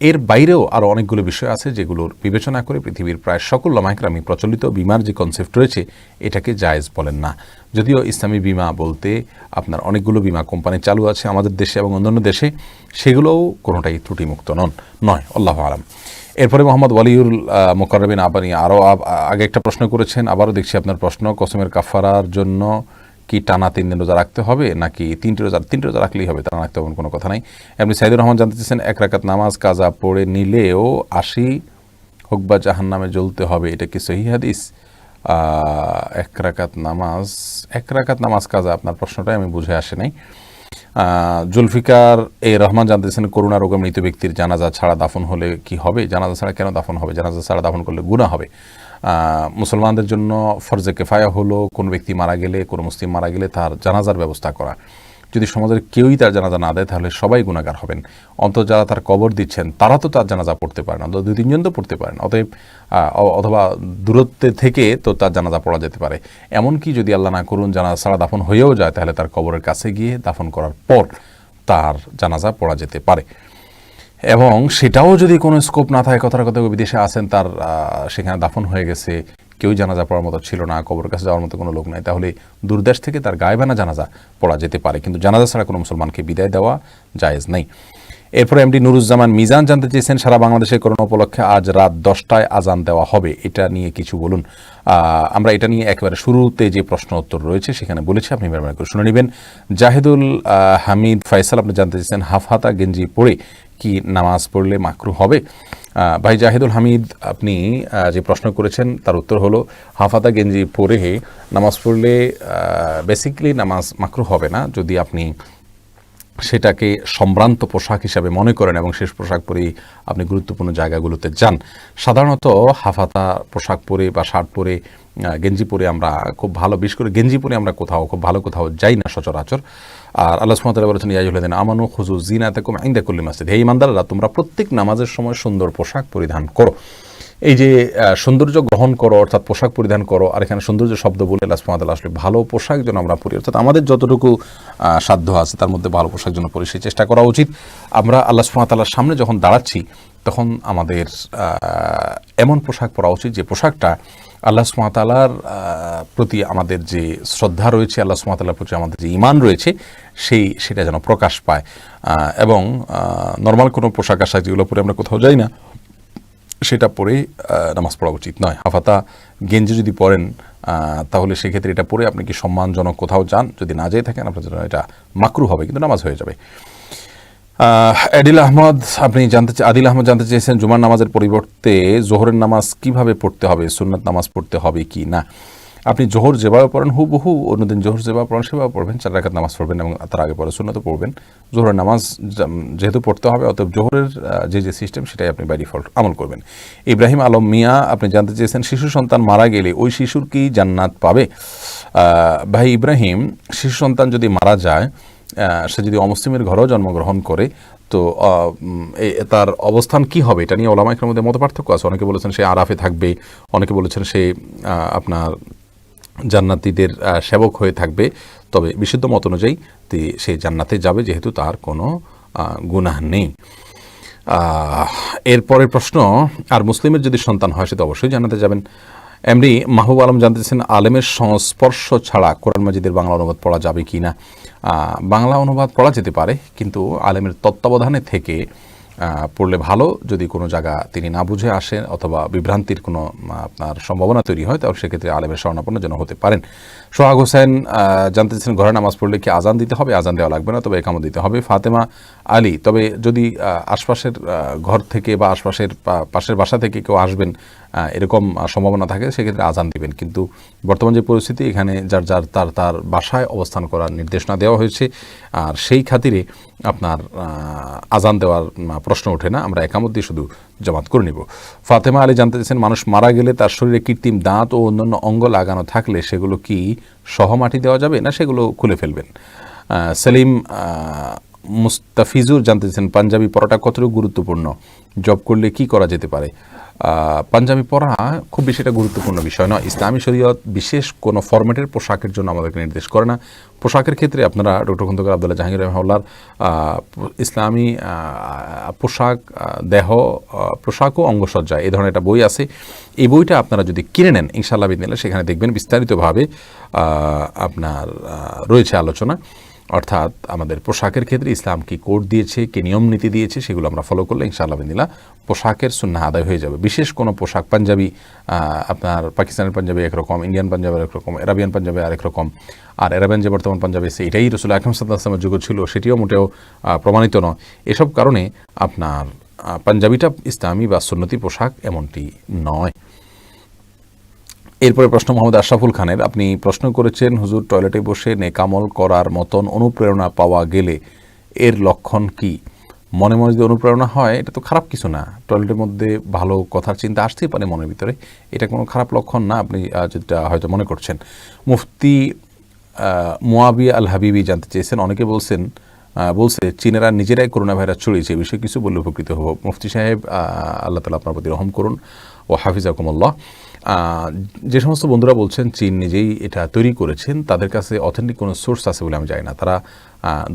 এর বাইরেও আরও অনেকগুলো বিষয় আছে যেগুলোর বিবেচনা করে পৃথিবীর প্রায় সকল ওলামায়ে প্রচলিত বিমার যে কনসেপ্ট রয়েছে এটাকে জায়েজ বলেন না। যদিও ইসলামী বিমা বলতে আপনার অনেকগুলো বিমা কোম্পানি চালু আছে আমাদের দেশে এবং অন্যান্য দেশে, সেগুলোও কোনোটাই ত্রুটিমুক্ত নয়। আল্লাহু আলাম। এরপরে মোহাম্মদ ওয়ালিউল মোকাররবিন আপনি আরও আগে একটা প্রশ্ন করেছেন, আবারও দেখছি আপনার প্রশ্ন, কসমের কাফারার জন্য কি টানা 3 দিন রোজা রাখতে হবে নাকি 3টি রোজা রাখলেই হবে, টানা রাখতে হবে কোনো কথা নাই। আপনি সাইদুর রহমান জানতে চাইছেন 1 রাকাত নামাজ কাজা পড়ে নিলেও 80 হোক বা জাহান্নামে জ্বলতে হবে, এটা কি সহিহ হাদিস? 1 রাকাত নামাজ কাজা, আপনার প্রশ্নটাই আমি বুঝে আসে নাই। জুলফিকার রহমান জানতেছেন করোনা রোগে মৃত ব্যক্তির জানাজা ছাড়া দাফন হলে কি হবে? জানাজা ছাড়া কেন দাফন হবে? জানাজা ছাড়া দাফন করলে গুনাহ হবে। মুসলমানদের জন্য ফরজে কেফায়া হলো কোন ব্যক্তি মারা গেলে, কোনো মুসলিম মারা গেলে তার জানাজার ব্যবস্থা করা। যদি সমাজের কেউই তার জানাজা না দেয় তাহলে সবাই গুনাহগার হবেন। অন্তত যারা তার কবর দিচ্ছেন তারা তো তার জানাজা পড়তে পারেন, অন্তত 2-3 জন তো পড়তে পারেন। অতএব অথবা দূরত্বে থেকে তো তার জানাজা পড়া যেতে পারে। এমনকি যদি আল্লাহ না করুন জানাজা ছাড়া দাফন হয়েও যায় তাহলে তার কবরের কাছে গিয়ে দাফন করার পর তার জানাজা পড়া যেতে পারে। এবং সেটাও যদি কোনো স্কোপ না থাকে, কথার কথা বিদেশে আছেন, তার সেখানে দাফন হয়ে গেছে, কেউ জানাজা পড়ার মতো ছিল না, কবরের কাছে যাওয়ার মতো কোনো লোক নাই, তাহলে দূরদেশ থেকে তার গায়েবানা জানাজা পড়া যেতে পারে, কিন্তু জানাজা ছাড়া কোনো মুসলমানকে বিদায় দেওয়া জায়েজ নেই। এরপরে এমডি নুরুজ্জামান মিজান জানতে চেয়েছেন সারা বাংলাদেশে করোনা উপলক্ষে আজ রাত 10টায় আজান দেওয়া হবে, এটা নিয়ে কিছু বলুন। আমরা এটা নিয়ে একেবারে শুরুতে যে প্রশ্ন উত্তর রয়েছে সেখানে বলেছি, আপনি মেহরবানি করে শুনে নেবেন। জাহিদুল হামিদ ফাইসাল আপনি জানতে চেয়েছেন হাফহাতা গেঞ্জি পরে কি নামাজ পড়লে মাকরু হবে? ভাই জাহিদুল হামিদ, আপনি যে প্রশ্ন করেছেন তার উত্তর হলো হাফহাতা গেঞ্জি পরে নামাজ পড়লে বেসিক্যালি নামাজ মাকরু হবে না, যদি আপনি সেটাকে সম্ভ্রান্ত পোশাক হিসাবে মনে করেন এবং শেষ পোশাক পরেই আপনি গুরুত্বপূর্ণ জায়গাগুলোতে যান। সাধারণত হাফহাতা পোশাক পরে বা শার্ট পরে, গেঞ্জি পরে আমরা খুব ভালো, বিশেষ করে গেঞ্জি পরে আমরা খুব ভালো কোথাও যাই না সচরাচর। আর আল্লাহ সুবহানাহু ওয়া তাআলা বলেছেন ইয়া আইয়ুহাল্লাযীনা আমানু খুযু যিনাতাকুম ইনদা কুল্লি মাসজিদ, হে ঈমানদাররা তোমরা প্রত্যেক নামাজের সময় সুন্দর পোশাক পরিধান করো। এই যে সৌন্দর্য গ্রহণ করো অর্থাৎ পোশাক পরিধান করো, আর এখানে সৌন্দর্য শব্দ বলে আল্লাহ সুবহানাহু ওয়া তাআলা আসলে ভালো পোশাক যেন আমরা পরি, অর্থাৎ আমাদের যতটুকু সাধ্য আছে তার মধ্যে ভালো পোশাক যেন পরি সেই চেষ্টা করা উচিত। আমরা আল্লাহ সুবহানাহু ওয়া তাআলার সামনে যখন দাঁড়াচ্ছি তখন আমাদের এমন পোশাক পরা উচিত যে পোশাকটা আল্লাহ সুবহানাহু ওয়া তাআলার প্রতি আমাদের যে শ্রদ্ধা রয়েছে, আল্লাহ সুবহানাহু ওয়া তাআলার প্রতি আমাদের যে ঈমান রয়েছে সেটা যেন প্রকাশ পায়। এবং নর্মাল কোনো পোশাক আশাক যেগুলো পরে আমরা কোথাও যাই না সেটা পরে নামাজ পড়া উচিত নয়। হাফাতা গেঞ্জি যদি পরেন তাহলে সেক্ষেত্রে এটা পরে আপনি কি সম্মানজনক কোথাও যান, যদি না যেয়ে থাকেন আপনার জন্য এটা মাকরু হবে, কিন্তু নামাজ হয়ে যাবে। আদিল আহমদ জানতে চেয়েছেন জুমার নামাজের পরিবর্তে জোহরের নামাজ কিভাবে পড়তে হবে, সুন্নাত নামাজ পড়তে হবে কি না? আপনি জোহর যেভাবে পড়েন হুবহু অন্যদিন জোহর যেভাবে পড়েন সেভাবে পড়বেন, 4 রাকাত নামাজ পড়বেন এবং তার আগে পরে সুন্নাতও পড়বেন। জোহরের নামাজ যেহেতু পড়তে হবে অতএব জোহরের যে সিস্টেম সেটাই আপনি বাই ডিফল্ট আমল করবেন। ইব্রাহিম আলম মিয়া আপনি জানতে চেয়েছেন শিশু সন্তান মারা গেলে ওই শিশুর কি জান্নাত পাবে? ভাই ইব্রাহিম, শিশু সন্তান যদি মারা যায়, সে যদি অমুসলিমের ঘরেও জন্মগ্রহণ করে তো তার অবস্থান কি হবে এটা নিয়ে ওলামা ইকরামের মধ্যে মতপার্থক্য আছে। অনেকে বলেছেন সে আরাফে থাকবে, অনেকে বলেছেন সে আপনার জান্নাতীদের সেবক হয়ে থাকবে, তবে বিশুদ্ধ মত অনুযায়ী সে জান্নাতে যাবে যেহেতু তার কোনো গুনাহ নেই। এরপরের প্রশ্ন, আর মুসলিমের যদি সন্তান হয় সে তো অবশ্যই জান্নাতে যাবেন। এমনি মাহবুব আলম জানতেছেন আলেমের সংস্পর্শ ছাড়া কোরআন মাজিদের বাংলা অনুবাদ পড়া যাবে কি না? বাংলা অনুবাদ পড়া যেতে পারে, কিন্তু আলেমের তত্ত্বাবধানে থেকে পড়লে ভালো। যদি কোনো জায়গা তিনি না বুঝে আসেন অথবা বিভ্রান্তির কোনো আপনার সম্ভাবনা তৈরি হয় তাহলে সেক্ষেত্রে আলেমের শরণাপন্ন যেন হতে পারেন। সোহাগ হোসেন জানতেছেন ঘরে নামাজ পড়লে কি আজান দিতে হবে? আজান দেওয়া লাগবে না, তবে একামত দিতে হবে। ফাতেমা আলী, তবে যদি আশপাশের ঘর থেকে বা পাশের বাসা থেকে কেউ আসবেন এরকম সম্ভাবনা থাকে সেক্ষেত্রে আজান দিবেন, কিন্তু বর্তমান যে পরিস্থিতি এখানে যার তার বাসায় অবস্থান করার নির্দেশনা দেওয়া হয়েছে, আর সেই খাতিরে আপনার আজান দেওয়ার প্রশ্ন ওঠে না, আমরা একামত দিয়ে শুধু জামাত করে নিব। ফাতেমা আলী জানতে চাইছেন মানুষ মারা গেলে তার শরীরে কৃত্রিম দাঁত ও অন্যান্য অঙ্গ লাগানো থাকলে সেগুলো কি সহ মাটি দেওয়া যাবে না সেগুলো খুলে ফেলবেন? সেলিম মুস্তাফিজুর জানতে চাইছেন পাঞ্জাবি পড়াটা কতটুকু গুরুত্বপূর্ণ, জব করলে কি করা যেতে পারে? পাঞ্জাবি পরা খুব বেশি একটা গুরুত্বপূর্ণ বিষয় নয়। ইসলামী শরীয়ত বিশেষ কোনো ফরম্যাটের পোশাকের জন্য আমাদেরকে নির্দেশ করে না। পোশাকের ক্ষেত্রে আপনারা ডক্টর খন্দকার আব্দুল্লাহ জাহাঙ্গীর রহমাহুল্লাহর ইসলামী পোশাক দেহ পোশাক ও অঙ্গসজ্জা এই ধরনের একটা বই আছে। এই বইটা আপনারা যদি কিনে নেন ইনশাআল্লাহ বিদিনিল্লাহ সেখানে দেখবেন বিস্তারিতভাবে আপনার রয়েছে আলোচনা। অর্থাৎ আমাদের পোশাকের ক্ষেত্রে ইসলাম কি কোড দিয়েছে, কি নিয়ম নীতি দিয়েছে, সেগুলো আমরা ফলো করলে ইনশাআল্লাহ বিদিনিল্লাহ পোশাকের সুন্নাহ আদায় হয়ে যাবে। বিশেষ কোনো পোশাক পাঞ্জাবি আপনার পাকিস্তানের পাঞ্জাবি একরকম, ইন্ডিয়ান পাঞ্জাবি একরকম, আরাবিয়ান পাঞ্জাবি আরেক রকম, আর আরাবিয়ান যে বর্তমান পাঞ্জাবি আছে এটাই রাসূল আকরাম সাল্লাল্লাহু আলাইহি ওয়াসাল্লামের যুগ ছিল, সেটিও মোটেও প্রমাণিত নয়। এসব কারণে আপনার পাঞ্জাবিটা ইসলামী বা সুন্নতি পোশাক এমনটি নয়। এরপরে প্রশ্ন মোহাম্মদ আশরাফুল খানের, আপনি প্রশ্ন করেছেন হুজুর টয়লেটে বসে নেকামল করার মতন অনুপ্রেরণা পাওয়া গেলে এর লক্ষণ কি? মনে মনে যদি অনুপ্রেরণা হয় এটা তো খারাপ কিছু না। টয়লেটের মধ্যে ভালো কথার চিন্তা আসতেই পারে মনের ভিতরে, এটা কোনো খারাপ লক্ষণ না আপনি যেটা হয়তো মনে করছেন। মুফতি মুয়াবিয়া আল হাবিবি জানতে চেয়েছেন, অনেকে বলছে চীনেরা নিজেরাই করোনা ভাইরাস ছড়িয়েছে, এই বিষয়ে কিছু বললে উপকৃত হব। মুফতি সাহেব আল্লাহ তাআলা আপনার প্রতি রহম করুন ও হাফিজাকুমুল্লাহ। যে সমস্ত বন্ধুরা বলছেন চীন নিজেই এটা তৈরি করেছেন, তাদের কাছে অথেন্টিক কোনো সোর্স আছে বলে আমি জানি না। তারা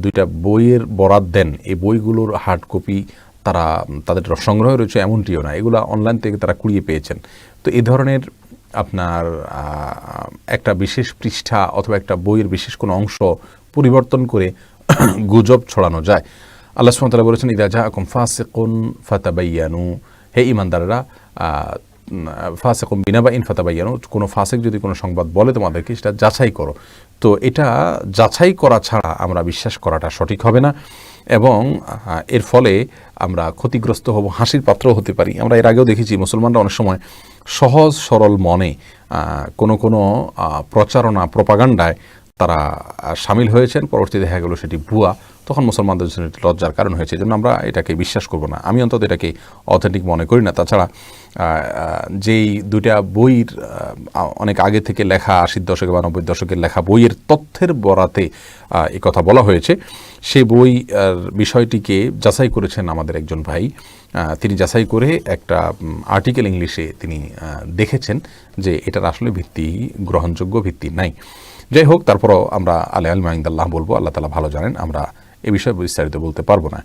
দুইটা বইয়ের বরাত দেন, এই বইগুলোর হার্ড কপি তাদের সংগ্রহে রয়েছে এমনটিও না, এগুলো অনলাইন থেকে তারা কুড়িয়ে পেয়েছেন। তো এই ধরনের আপনার একটা বিশেষ পৃষ্ঠা অথবা একটা বইয়ের বিশেষ কোনো অংশ পরিবর্তন করে গুজব ছড়ানো যায়। আল্লাহ সুবহানাহু ওয়া তাআলা বলেছেন, ইযা জাআকুম ফাসিকুন ফাতাবায়ানু, হে ঈমানদাররা ফাসিকুম বিনাবাইন ফাতাবায়ানু, কোনো ফাসিক যদি কোনো সংবাদ বলে তোমাদেরকে সেটা যাচাই করো। তো এটা যাচাই করা ছাড়া আমরা বিশ্বাস করাটা সঠিক হবে না, এবং এর ফলে আমরা ক্ষতিগ্রস্ত হব, হাসির পাত্রও হতে পারি। আমরা এর আগেও দেখেছি মুসলমানরা অনেক সময় সহজ সরল মনে কোনো প্রচারণা প্রপাগান্ডায় তারা সামিল হয়েছেন, পরবর্তীতে দেখা গেল সেটি ভুয়া, তখন মুসলমানদের জন্য লজ্জার কারণ হয়েছে। এই জন্য আমরা এটাকে বিশ্বাস করব না, আমি অন্তত এটাকে অথেন্টিক মনে করি না। তাছাড়া যেই দুইটা বইয়ের অনেক আগে থেকে লেখা 80 দশকে বা 90 দশকের লেখা বইয়ের তথ্যের বরাতে এই কথা বলা হয়েছে, সেই বই বিষয়টিকে যাচাই করেছেন আমাদের একজন ভাই। তিনি যাচাই করে একটা আর্টিকেল ইংলিশে তিনি দেখেছেন যে এটার আসলে গ্রহণযোগ্য ভিত্তি নাই। যাই হোক, তারপরও আমরা আলিমা ইনদাল্লাহ বলবো, আল্লাহ তাআলা ভালো জানেন, আমরা এ বিষয়ে বিস্তারিত বলতে পারবো না।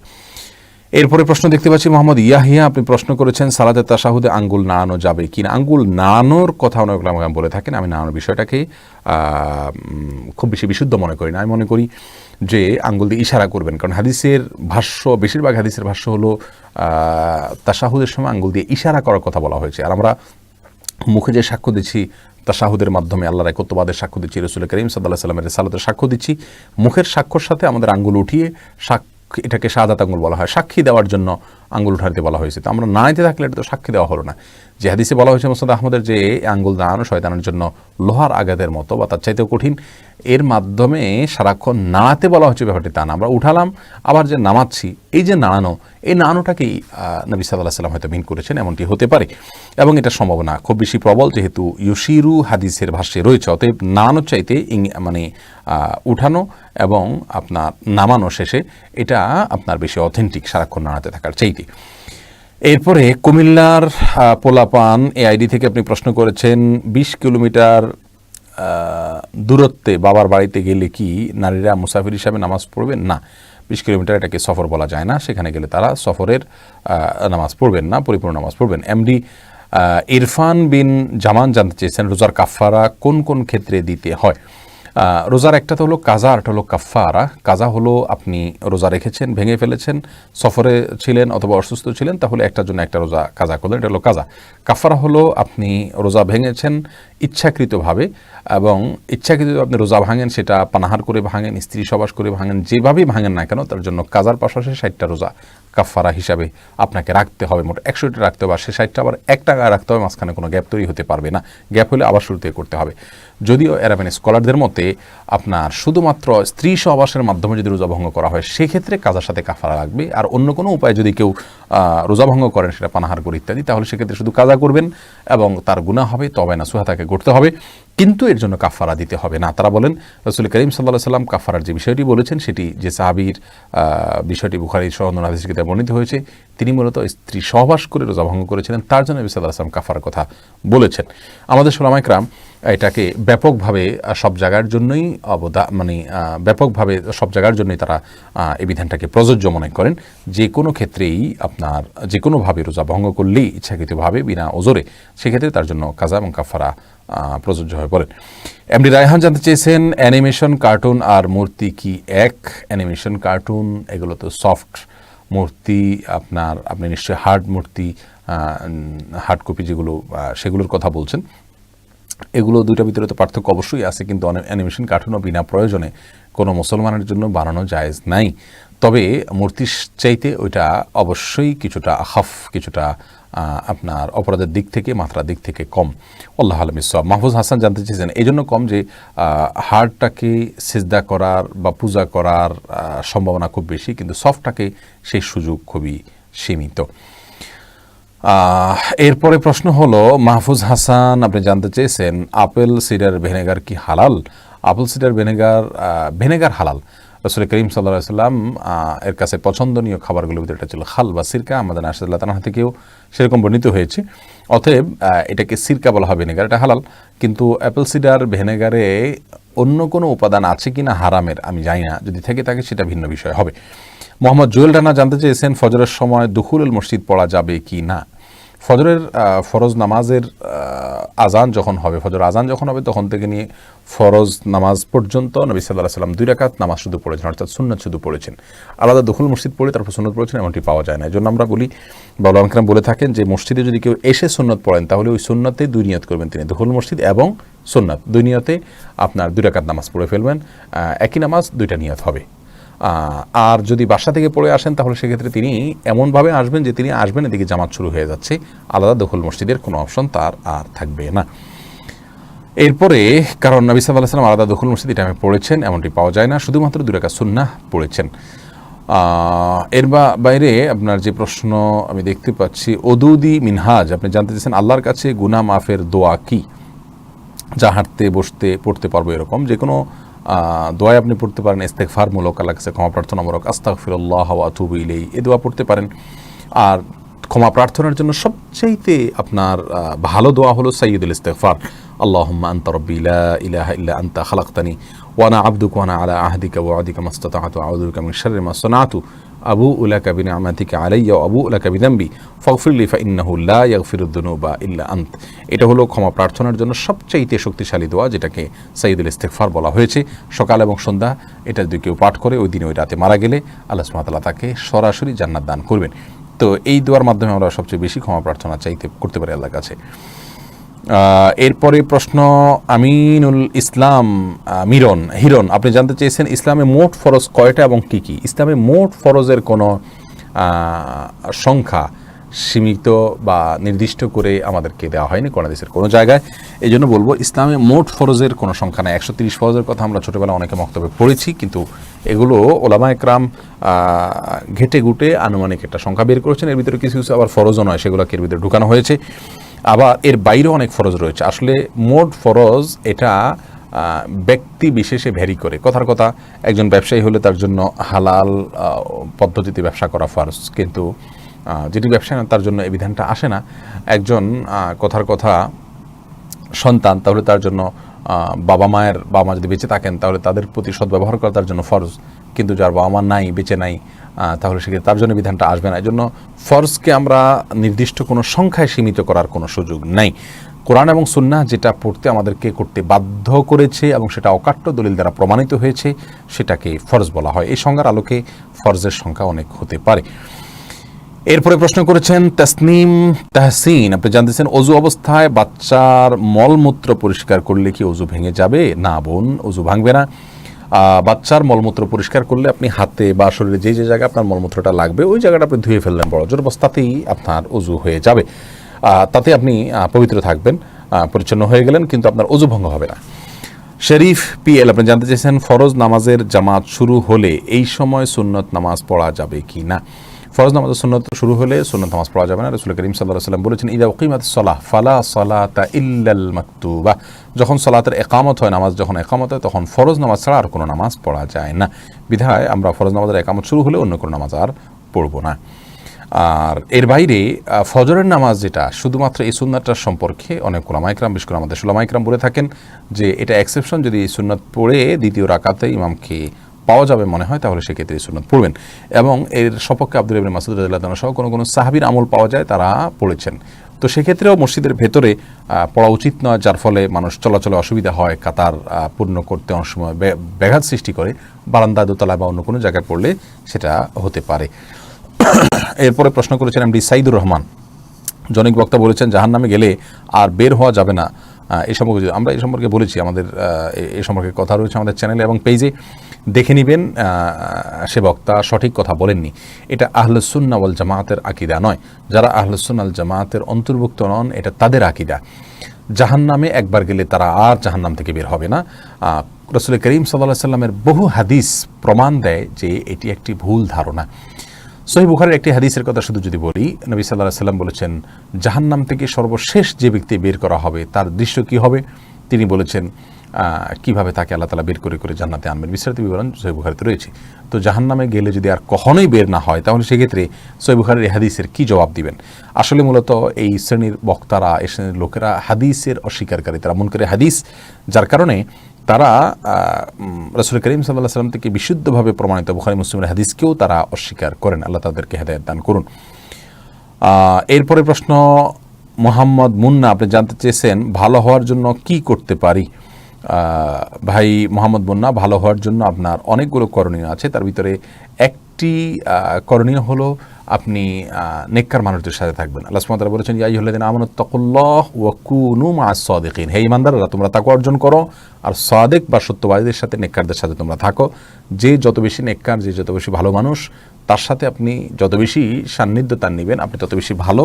এরপরে প্রশ্ন দেখতে পাচ্ছি মোহাম্মদ ইয়াহিয়া, আপনি প্রশ্ন করেছেন সালাতে তাশাহুদে আঙ্গুল নাড়ানো যাবে কিনা। আঙ্গুল নাড়ানোর কথা অনেক ওলামা বলে থাকেন, আমি নাড়ানোর বিষয়টাকে খুব বেশি বিশুদ্ধ মনে করি না। আমি মনে করি যে আঙ্গুল দিয়ে ইশারা করবেন, কারণ হাদিসের ভাষ্য, বেশিরভাগ হাদিসের ভাষ্য হলো তাশাহুদের সময় আঙ্গুল দিয়ে ইশারা করার কথা বলা হয়েছে। আর আমরা মুখে যে সাক্ষ্য দিচ্ছি তাশাহুদের মাধ্যমে আল্লাহর একত্ববাদের সাক্ষ্য দিচ্ছি, রাসূল করিম সাল্লাল্লাহু আলাইহি ওয়াসাল্লামের রিসালাতের সাক্ষ্য দিচ্ছি, মুখের সাক্ষ্যর সাথে আমাদের আঙ্গুল উঠিয়ে এটাকে শাহাদাত আঙ্গুল বলা হয়, সাক্ষী দেওয়ার জন্য আঙ্গুল উঠাতে বলা হয়েছে। তো আমরা নাড়াইতে থাকলে এটা তো সাক্ষী দেওয়া হলো না। যে হাদিসে বলা হয়েছে মুসনাদ আহমদের যে আঙ্গুল নাড়ানো শয়তানের জন্য লোহার আঘাতের মতো বা তার চাইতেও কঠিন, এর মাধ্যমে সারাক্ষণ নাড়াতে বলা হচ্ছে, ব্যাপারটি তা না। আমরা উঠালাম আবার যে নামাচ্ছি, এই যে নাড়ানো, এই নাড়ানোটাকেই নবী সাল্লাল্লাহু আলাইহি ওয়াসাল্লাম হয়তো মিন করেছেন, এমনটি হতে পারে, এবং এটা সম্ভাবনা খুব বেশি প্রবল, যেহেতু ইউশিরু হাদিসের ভাষ্যে রয়েছে। অতএব নাড়ানোর চাইতে উঠানো এবং আপনার নামানো শেষে এটা আপনার বেশি অথেন্টিক, সারাক্ষণ নাড়াতে থাকার চাইতে। এরপরে কুমিল্লার পোলাপান এআইডি থেকে আপনি প্রশ্ন করেছেন 20 কিলোমিটার দূরত্বে বাবার বাড়িতে গেলে কি নারীরা মুসাফির হিসাবে নামাজ পড়বেন? না, 20 কিলোমিটার এটাকে সফর বলা যায় না, সেখানে গেলে তারা সফরের নামাজ পড়বেন না, পরিপূর্ণ নামাজ পড়বেন। এমডি ইরফান বিন জামান জানতে চেয়েছেন রোজার কাফারা কোন কোন ক্ষেত্রে দিতে হয়। রোজার একটা তো হলো কাজা, আর একটা হলো কাফারা। কাজা হলো আপনি রোজা রেখেছেন, ভেঙে ফেলেছেন, সফরে ছিলেন অথবা অসুস্থ ছিলেন, তাহলে একটার জন্য একটা রোজা কাজা করলেন, এটা হলো কাজা। কাফারা হলো আপনি রোজা ভেঙেছেন ইচ্ছাকৃতভাবে, এবং ইচ্ছাকৃত আপনি রোজা ভাঙেন, সেটা পানাহার করে ভাঙেন, স্ত্রী সবাস করে ভাঙেন, যেভাবেই ভাঙেন না কেন, তার জন্য কাজার পাশাপাশি 60টা রোজা কাফারা হিসাবে আপনাকে রাখতে হবে। মোট 100টা রাখতে হবে, আর সে 60টা আবার 1 টাকা রাখতে হবে, মাঝখানে কোনো গ্যাপ তৈরি হতে পারবে না। গ্যাপ হলে আবার শুরু থেকে করতে হবে। যদিও আরাবিয়ান স্কলারদের মতে আপনার শুধুমাত্র স্ত্রী সহবাসের মাধ্যমে যদি রোজা ভঙ্গ করা হয় সেক্ষেত্রে কাজার সাথে কাফারা লাগবে। আর অন্য কোনো উপায় যদি কেউ রোজা ভঙ্গ করেন, সেটা পানাহার করে ইত্যাদি, তাহলে সেক্ষেত্রে শুধু কাজা করবেন এবং তার গুনাহ হবে, তবে নাসুহা তাকে করতে হবে, কিন্তু এর জন্য কাফারা দিতে হবে না। তারা বলেন রাসূল করিম সাল্লাল্লাহু আলাইহি সাল্লাম কাফারার যে বিষয়টি বলেছেন সেটি, যে সাহাবীর বিষয়টি বুখারী সহ অন্যান্য হাদিসে বর্ণিত হয়েছে, তিনি মূলত স্ত্রী সহবাস করে রোজা ভঙ্গ করেছিলেন, তার জন্য নবী সাল্লাল্লাহু আলাইহি সাল্লাম কাফারার কথা বলেছেন। আমাদের উলামায়ে কেরাম এটাকে ব্যাপকভাবে সব জায়গার জন্যই ব্যাপকভাবে সব জায়গার জন্যই তারা এই বিধানটাকে প্রযোজ্য মনে করেন। যে কোনো ক্ষেত্রেই আপনার যে কোনোভাবে রোজা ভঙ্গ করলেই ইচ্ছাকৃতভাবে বিনা ওজরে, সেক্ষেত্রে তার জন্য কাজা এবং কাফারা প্রযোজ্য হয়ে পড়েন। এমডি রায়হান জানতে চেয়েছেন, অ্যানিমেশন কার্টুন আর মূর্তি কি এক? অ্যানিমেশন কার্টুন এগুলো তো সফট মূর্তি, আপনি নিশ্চয়ই হার্ড মূর্তি, হার্ড কপি যেগুলো, সেগুলোর কথা বলছেন। এগুলো দুইটার ভিতরে তো পার্থক্য অবশ্যই আছে, কিন্তু অ্যানিমেশন কার্টুনও বিনা প্রয়োজনে কোনো মুসলমানের জন্য বানানো জায়েজ নাই। তবে মূর্তির চাইতে ওইটা অবশ্যই কিছুটা কিছুটা আপনার অপরাধের দিক থেকে, মাত্রার দিক থেকে কম। আল্লাহ আলম ইসলাম। মাহফুজ হাসান জানতে চেয়েছেন, এই জন্য কম যে হার্ডটাকে সিজদা করার বা পূজা করার সম্ভাবনা খুব বেশি, কিন্তু সফটটাকে সেই সুযোগ খুবই সীমিত। এরপরে প্রশ্ন হলো, মাহফুজ হাসান আপনি জানতে চেয়েছেন, আপেল সিডার ভিনেগার কি হালাল? আপেল সিডার ভিনেগার হালাল। রাসূল করিম সাল্লাল্লাহু আলাইহি ওয়াসাল্লাম এর কাছে পছন্দনীয় খাবারগুলোর ভিতরে একটা ছিল খাল বা সিরকা। আমাদের আয়েশা রাদিয়াল্লাহু তাআলা থেকেও সেরকম বর্ণিত হয়েছে। অতএব এটাকে সিরকা বলা হয়, ভিনেগার, এটা হালাল। কিন্তু অ্যাপেল সিডার ভিনেগারে অন্য কোনো উপাদান আছে কিনা হারামের আমি জানি না, যদি থেকে থাকে সেটা ভিন্ন বিষয় হবে। মোহাম্মদ জুয়েল রানা জানতে চেয়েছেন, ফজরের সময় দুখুলুল মসজিদ পড়া যাবে কি না? ফজরের ফরজ নামাজের আজান যখন হবে, ফজর আজান যখন হবে, তখন থেকে নিয়ে ফরজ নামাজ পর্যন্ত নবী সাল্লাল্লাহু আলাইহি ওয়াসাল্লাম 2 রাকাত নামাজ শুধু পড়েছেন, অর্থাৎ সুন্নাত শুধু পড়েছেন। আলাদা দুখুল মসজিদ পড়ে তারপর সুন্নাত পড়েছেন এমনটি পাওয়া যায় না। এই জন্য আমরা বলি, বা উলামা কেরাম বলে থাকেন যে মসজিদে যদি কেউ এসে সুন্নাত পড়েন, তাহলে ওই সুন্নাতে 2 নিয়ত করবেন তিনি, দুখুল মসজিদ এবং সুন্নাত 2 নিয়তে আপনার 2 রাকাত নামাজ পড়ে ফেলবেন। একই নামাজ 2টা নিয়ত হবে। আর যদি বাসা থেকে পড়ে আসেন, তাহলে সেক্ষেত্রে তিনি এমনভাবে আসবেন যে তিনি আসবেন এদিকে জামাত শুরু হয়ে যাচ্ছে, আলাদা দখল মসজিদের কোনো অপশন তার আর থাকবে না। এরপরে কারণ নবী সাল্লাল্লাহু আলাইহি ওয়াসাল্লাম আলাদা দখল মসজিদ এটা আমি পড়েছেন এমনটি পাওয়া যায় না, শুধুমাত্র 2 রাকাত সুন্নাহ পড়েছেন। এর বাইরে আপনার যে প্রশ্ন আমি দেখতে পাচ্ছি, ওদুদি মিনহাজ আপনি জানতে চাইছেন, আল্লাহর কাছে গুনাহ মাফের দোয়া কি? যা হাঁটতে বসতে পড়তে পারবো এরকম যে কোনো দোয়া আপনি পড়তে পারেন। ইস্তেগফারমূলক, আল্লাহর কাছে ক্ষমা প্রার্থনামূলক, আস্তাগফিরুল্লাহ ওয়া আতুবু ইলাইহি, এই দোয়া পড়তে পারেন। আর ক্ষমা প্রার্থনার জন্য সবচাইতে আপনার ভালো দোয়া হলো সাইয়্যিদুল ইস্তিগফার, আল্লাহুম্মা আনতা রাব্বি লা ইলাহা ইল্লা আনতা খালাকতানি ওয়া আনা আবদুকা ওয়া আনা আলা আহদিকা ওয়া ওয়াদিকা মাসতাতা'তু আউযু বিকা মিন শাররি মা সানা'তু আবুউ লাকা বিনি'মাতিকা আলাইয়া ওয়া আবুউ লাকা বিযামবি ফাগফিরলি ফাইন্নাহু লা ইয়াগফিরুদ দুনুবা ইল্লা আনত। এটা হলো ক্ষমা প্রার্থনার জন্য সবচাইতে শক্তিশালী দোয়া, যেটাকে সাইয়্যিদুল ইস্তিগফার বলা হয়েছে। সকাল এবং সন্ধ্যা এটা যদি কেউ পাঠ করে, ওই দিনে ওই রাতে মারা গেলে আল্লাহ সুবহানাহু ওয়া তাআলা তাকে সরাসরি জান্নাত দান করবেন। তো এই দোয়ার মাধ্যমে আমরা সবচেয়ে বেশি ক্ষমা প্রার্থনা করতে পারি আল্লাহর কাছে। এরপরে প্রশ্ন, আমিনুল ইসলাম হিরণ আপনি জানতে চেয়েছেন, ইসলামে মোট ফরজ কয়টা এবং কি কি? ইসলামে মোট ফরজের কোনো সংখ্যা সীমিত বা নির্দিষ্ট করে আমাদেরকে দেওয়া হয়নি কোন হাদিসের কোনো জায়গায়। এই জন্য বলবো, ইসলামে মোট ফরজের কোনো সংখ্যা নেই। 130 ফরজের কথা আমরা ছোটোবেলা অনেকে মক্তবে পড়েছি, কিন্তু এগুলো ওলামায়ে কেরাম ঘেটে ঘুটে আনুমানিক একটা সংখ্যা বের করেছেন। এর ভিতরে কিছু কিছু আবার ফরজও নয়, সেগুলোকে এর ভিতরে ঢুকানো হয়েছে। আবার এর বাইরেও অনেক ফরজ রয়েছে। আসলে মোট ফরজ এটা ব্যক্তি বিশেষে ভ্যারি করে। কথার কথা, একজন ব্যবসায়ী হলে তার জন্য হালাল পদ্ধতিতে ব্যবসা করা ফরজ, কিন্তু যেটি ব্যবসায়ী না তার জন্য এই বিধানটা আসে না। একজন কথার কথা সন্তান, তাহলে তার জন্য বাবা মা যদি বেঁচে থাকেন, তাহলে তাদের প্রতি সদ্ব্যবহার করা তার জন্য ফরজ, কিন্তু যার বাবা মা নাই, বেঁচে নাই, তাহলে সেক্ষেত্রে তার জন্য বিধানটা আসবে না। এই জন্য ফরজকে আমরা নির্দিষ্ট কোনো সংখ্যায় সীমিত করার কোনো সুযোগ নাই। কোরআন এবং সুন্নাহ যেটা পড়তে আমাদেরকে করতে বাধ্য করেছে এবং সেটা অকাট্য দলিল দ্বারা প্রমাণিত হয়েছে, সেটাকে ফরজ বলা হয়। এই সংজ্ঞার আলোকে ফরজের সংখ্যা অনেক হতে পারে। এরপরে প্রশ্ন করেছেন তাহসিন আপনি জানতেছেন, অজু অবস্থায় বাচ্চার মলমূত্র পরিষ্কার করলে কি অজু ভেঙে যাবে? না বোন, অজু ভাঙবে না। বাচ্চার মলমূত্র পরিষ্কার করলে আপনি হাতে বা শরীরে যে যে জায়গায় আপনার মলমূত্রটা লাগবে ওই জায়গাটা আপনি ধুয়ে ফেললেন বড় জোর, অবস্থাতেই আপনার অজু হয়ে যাবে। তাতে আপনি পবিত্র থাকবেন, পরিচ্ছন্ন হয়ে গেলেন, কিন্তু আপনার অজু ভঙ্গ হবে না। শরীফ PL আপনি জানতে চেয়েছেন ফরজ নামাজের জামাত শুরু হলে এই সময় সুন্নত নামাজ পড়া যাবে কি না। ফরজ নামাজের সুন্নত শুরু হলে সুন্নত নামাজ পড়া যাবে না। রাসূল করিম সাল্লাল্লাহু আলাইহি ওয়াসাল্লাম বলেছেন ইযা উকিমাতিস সালাহ ফালা সালাতা ইল্লাল মাকতুবা, যখন সালাতের ইকামত হয়, নামাজ যখন ইকামত হয় তখন ফরজ নামাজ ছাড়া আর কোনো নামাজ পড়া যায় না। বিধায় আমরা ফরজ নামাজের ইকামত শুরু হলে অন্য কোনো নামাজ আর পড়ব না। আর এর বাইরে ফজরের নামাজ যেটা শুধুমাত্র এই সুন্নাতটার সম্পর্কে অনেক উলামা ইকরাম, বিশেষ করে আমাদের উলামা ইকরাম বলে থাকেন যে এটা এক্সেপশন, যদি এই সুন্নাত পড়ে দ্বিতীয় রাকাতে ইমামকে পাওয়া যাবে মনে হয় তাহলে সেক্ষেত্রে এই সুন্নাত পড়বেন। এবং এর সপক্ষে আব্দুল্লাহ ইবনে মাসউদ রাদিয়াল্লাহু আনহু সহ কোনো সাহাবীর আমল পাওয়া যায়, তারা পড়েছেন। তো সেক্ষেত্রেও মসজিদের ভেতরে পড়া উচিত নয়, যার ফলে মানুষ চলাচলে অসুবিধা হয়, কাতার পূর্ণ করতে অনেক সময় ব্যাঘাত সৃষ্টি করে। বারান্দা, দোতলা বা অন্য কোনো জায়গায় পড়লে সেটা হতে পারে। এরপরে প্রশ্ন করেছেন এমডি সাইদুর রহমান, জনৈক বক্তা বলেছেন জাহান্নামে গেলে আর বের হওয়া যাবে না। এই সম্পর্কে আমরা এই সম্পর্কে বলেছি, আমাদের এই সম্পর্কে কথা রয়েছে আমাদের চ্যানেলে এবং পেজে, দেখে নেবেন। সে বক্তা সঠিক কথা বলেননি। এটা আহলুস সুন্নাহ ওয়াল জামাতের আকীদা নয়। যারা আহলুস সুন্নাহ ওয়াল জামাতের অন্তর্ভুক্ত নন, এটা তাদের আকীদা। জাহান্নামে একবার গেলে তারা আর জাহান্নাম থেকে বের হবে না। রাসূল করিম সাল্লাল্লাহু আলাইহি ওয়াসাল্লামের বহু হাদিস প্রমাণ দেয় যে এটি একটি ভুল ধারণা। সহিহ বুখারীর একটি হাদিসের কথা শুধু যদি বলি, নবী সাল্লাল্লাহু আলাইহি ওয়াসাল্লাম বলেছেন জাহান্নাম থেকে সর্বশেষ যে ব্যক্তি বের করা হবে তার দৃশ্য কি হবে। তিনি বলেছেন কিভাবে তাকে আল্লাহ তাআলা বের করে করে জান্নাতে আনবেন, বিস্তারিত বিবরণ সহিহ বুখারীতে রয়েছে। তো জাহান্নামে গেলে যদি আর কখনোই বের না হয় তাহলে সেক্ষেত্রে সহিহ বুখারীর এই হাদিসের কি জবাব দিবেন। আসলে মূলত এই শ্রেণীর বক্তারা, এই শ্রেণীর লোকেরা হাদিসের অস্বীকারী, তারা মুনকারে হাদিস, যার কারণে তারা রাসূল করিম সাল্লাল্লাহু আলাইহি ওয়াসাল্লাম থেকে বিশুদ্ধভাবে প্রমাণিত বুখারী মুসলিমের হাদিসকেও তারা অস্বীকার করেন। আল্লাহ তাদেরকে হেদায়েত দান করুন। এরপরে প্রশ্ন মোহাম্মদ মুন্না, আপনি জানতে চেয়েছেন ভালো হওয়ার জন্য কি করতে পারি। ভাই মোহাম্মদ মুন্না, ভালো হওয়ার জন্য আপনার অনেকগুলো করণীয় আছে। তার ভিতরে একটি করণীয় হলো আপনি নেককার মানুষদের সাথে থাকবেন। আল্লাহ সুবহানাহু ওয়া তাআলা বলেছেন ইয়া আইয়ুহাল্লাযীনা আমানু তাকুল্লাহ ওয়া কুনু মা'আস সাদিকিন, হে ঈমানদাররা তোমরা তাকওয়া অর্জন করো আর সাদিক বা সত্যবাদীদের সাথে, নেককারদের সাথে তোমরা থাকো। যে যত বেশি নেককার, যে যত বেশি ভালো মানুষ, তার সাথে আপনি যত বেশি সান্নিধ্য তার নেবেন, আপনি তত বেশি ভালো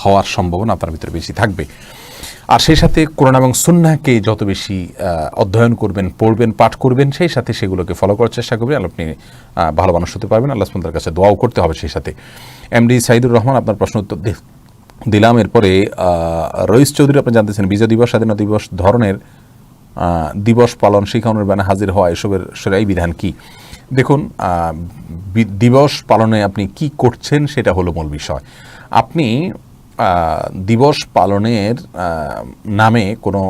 হওয়ার সম্ভাবনা আপনার ভিতরে বেশি থাকবে। আর সেই সাথে কোরআন এবং সুন্নাহকে যত বেশি অধ্যয়ন করবেন, পড়বেন, পাঠ করবেন, সেই সাথে সেগুলোকে ফলো করার চেষ্টা করবেন, আপনি ভালো মানুষ হতে পারবেন। আল্লাহ সুবহানাহু ওয়া তাআলার কাছে দোয়াও করতে হবে সেই সাথে। এমডি সাইদুর রহমান, আপনার প্রশ্ন উত্তর দিলাম। এরপরে রইস চৌধুরী, আপনি জানতেছেন বিজয় দিবস, স্বাধীনতা দিবস ধরনের দিবস পালন, শিখানোর বানে হাজির হওয়া, এসবের শরঈ বিধান কি। দেখুন, দিবস পালনে আপনি কি করছেন সেটা হলো মূল বিষয়। আপনি দিবস পালনের নামে কোনো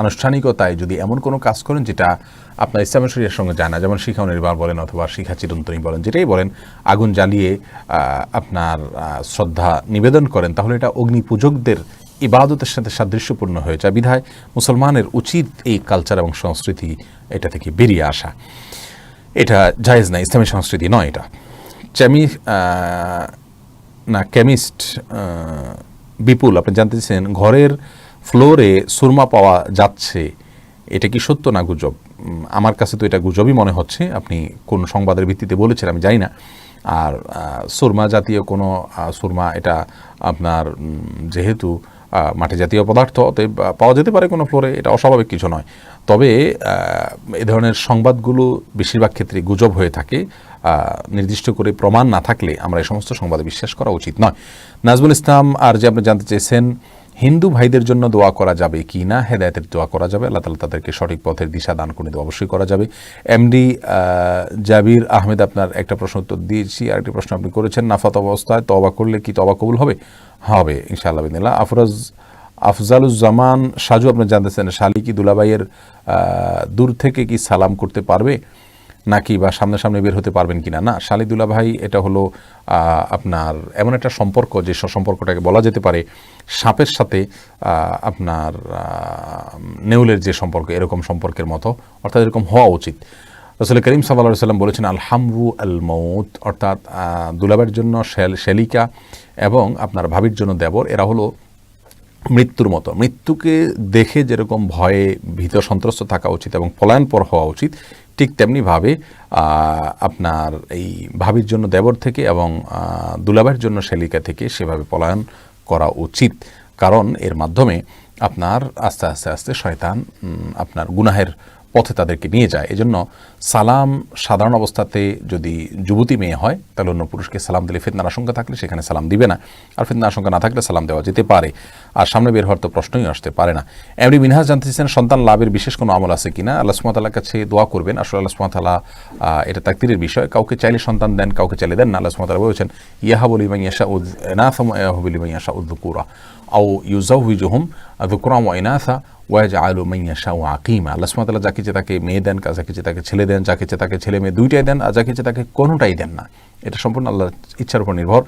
আনুষ্ঠানিকতায় যদি এমন কোনো কাজ করেন যেটা আপনার ইসলামের শরীয়তের সঙ্গে যায় না, যেমন শিখা নির্বাণ বলেন অথবা শিখা চিরন্তনী বলেন, যেটাই বলেন, আগুন জ্বালিয়ে আপনার শ্রদ্ধা নিবেদন করেন, তাহলে এটা অগ্নি পূজকদের ইবাদতের সাথে সাদৃশ্যপূর্ণ হয়ে যায়। বিধায় মুসলমানের উচিত এই কালচার এবং সংস্কৃতি এটা থেকে বেরিয়ে আসা। এটা জায়েজ না, ইসলামী সংস্কৃতি নয় এটা। কেমিস্ট বিপুল, আপনি জানতে চাইছেন ঘরের ফ্লোরে সুরমা পাওয়া যাচ্ছে, এটা কি সত্য না গুজব। আমার কাছে তো এটা গুজবই মনে হচ্ছে। আপনি কোন সংবাদের ভিত্তিতে বলেছেন আমি জানি না। আর সুরমা জাতীয় কোনো সুরমা, এটা আপনার যেহেতু মাটি জাতীয় পদার্থ, অতএব পাওয়া যেতে পারে কোনো ফ্লোরে, এটা অস্বাভাবিক কিছু নয়। তবে এ ধরনের সংবাদগুলো বেশিরভাগ ক্ষেত্রে গুজব হয়ে থাকে। নির্দিষ্ট করে প্রমাণ না থাকলে আমরা এই সমস্ত সংবাদে বিশ্বাস করা উচিত নয়। নাজমুল ইসলাম আর যে আপনি জানতে চেয়েছেন হিন্দু ভাইদের জন্য দোয়া করা যাবে কি না। হেদায়েতের দোয়া করা যাবে, আল্লাহ তাআলা তাদেরকে সঠিক পথের দিশা দান করে দেওয়া অবশ্যই করা যাবে। এমডি জাবির আহমেদ, আপনার একটা প্রশ্ন উত্তর দিয়েছি, আরেকটি প্রশ্ন আপনি করেছেন নাফাত অবস্থায় তওবা করলে কি তওবা কবুল হবে। হবে ইনশাআল্লাহ বিদিনিল্লাহ। আফজালুজ্জামান সাজু, আপনি জানতেছেন শালি কি দুলাভাইয়ের দূর থেকে কি সালাম করতে পারবে নাকি বা সামনে বের হতে পারবেন কিনা। না, শালি দুলাভাই এটা হলো আপনার এমন একটা সম্পর্ক যে সম্পর্কটাকে বলা যেতে পারে সাপের সাথে আপনার নেউলের যে সম্পর্ক, এরকম সম্পর্কের মতো, অর্থাৎ এরকম হওয়া উচিত। রাসূল করিম সাল্লাল্লাহু আলাইহি ওয়াসাল্লাম বলেছেন আল হামরু আল মউত, অর্থাৎ দুলাভাইয়ের জন্য শ্যালিকা এবং আপনার ভাবির জন্য দেবর, এরা হলো মৃত্যুর মতো। মৃত্যুকে দেখে যেরকম ভয়ে ভীত সন্ত্রস্ত থাকা উচিত এবং পলায়নপর হওয়া উচিত, ঠিক তেমনিভাবে আপনার এই ভাবির জন্য দেবর থেকে এবং দুলাভাইয়ের জন্য শ্যালিকা থেকে সেভাবে পলায়ন করা উচিত। কারণ এর মাধ্যমে আপনার আস্তে আস্তে শয়তান আপনার গুনাহের পথে তাদেরকে নিয়ে যায়। এজন্য সালাম সাধারণ অবস্থাতে যদি যুবতী মেয়ে হয় তাহলে অন্য পুরুষকে সালাম দিলে ফিতনার আশঙ্কা থাকলে সেখানে সালাম দিবে না, আর ফিতনার আশঙ্কা না থাকলে সালাম দেওয়া যেতে পারে, আর সামনে বের হওয়ার তো প্রশ্নই আসতে পারে না। এমনি মিনহাজ জানতে চাইছেন সন্তান লাভের বিশেষ কোনো আমল আছে কিনা। আল্লাহ সুবহানাহু ওয়া তাআলার কাছে দোয়া করবেন। আসলে আল্লাহ সুবহানাহু ওয়া তাআলা এটা তাকদীরের বিষয়, কাউকে চাইলে সন্তান দেন, কাউকে চাইলে দেন না। আল্লাহ সুবহানাহু ওয়া তাআলা বলেছেন ইয়াহাবু লিমান ইয়াশাউ ইনাসা ওয়া ইয়াহাবু লিমান ইয়াশাউ যুকুরা আও ইউযাউযুহুম যুকরান ওয়া ইনাসা ওয়াজআলু মান ইয়াশাউ আকিমা। আল্লাহ সুবহানাহু ওয়া তাআলা যাকে ইচ্ছে তাকে মেয়ে দেন, যাকে ইচ্ছে তাকে ছেলে দেন, যাকে ইচ্ছে তাকে ছেলে মেয়ে দুইটাই দেন, আর যাকে ইচ্ছে তাকে কোনোটাই দেন না। এটা সম্পূর্ণ আল্লাহর ইচ্ছার উপর নির্ভর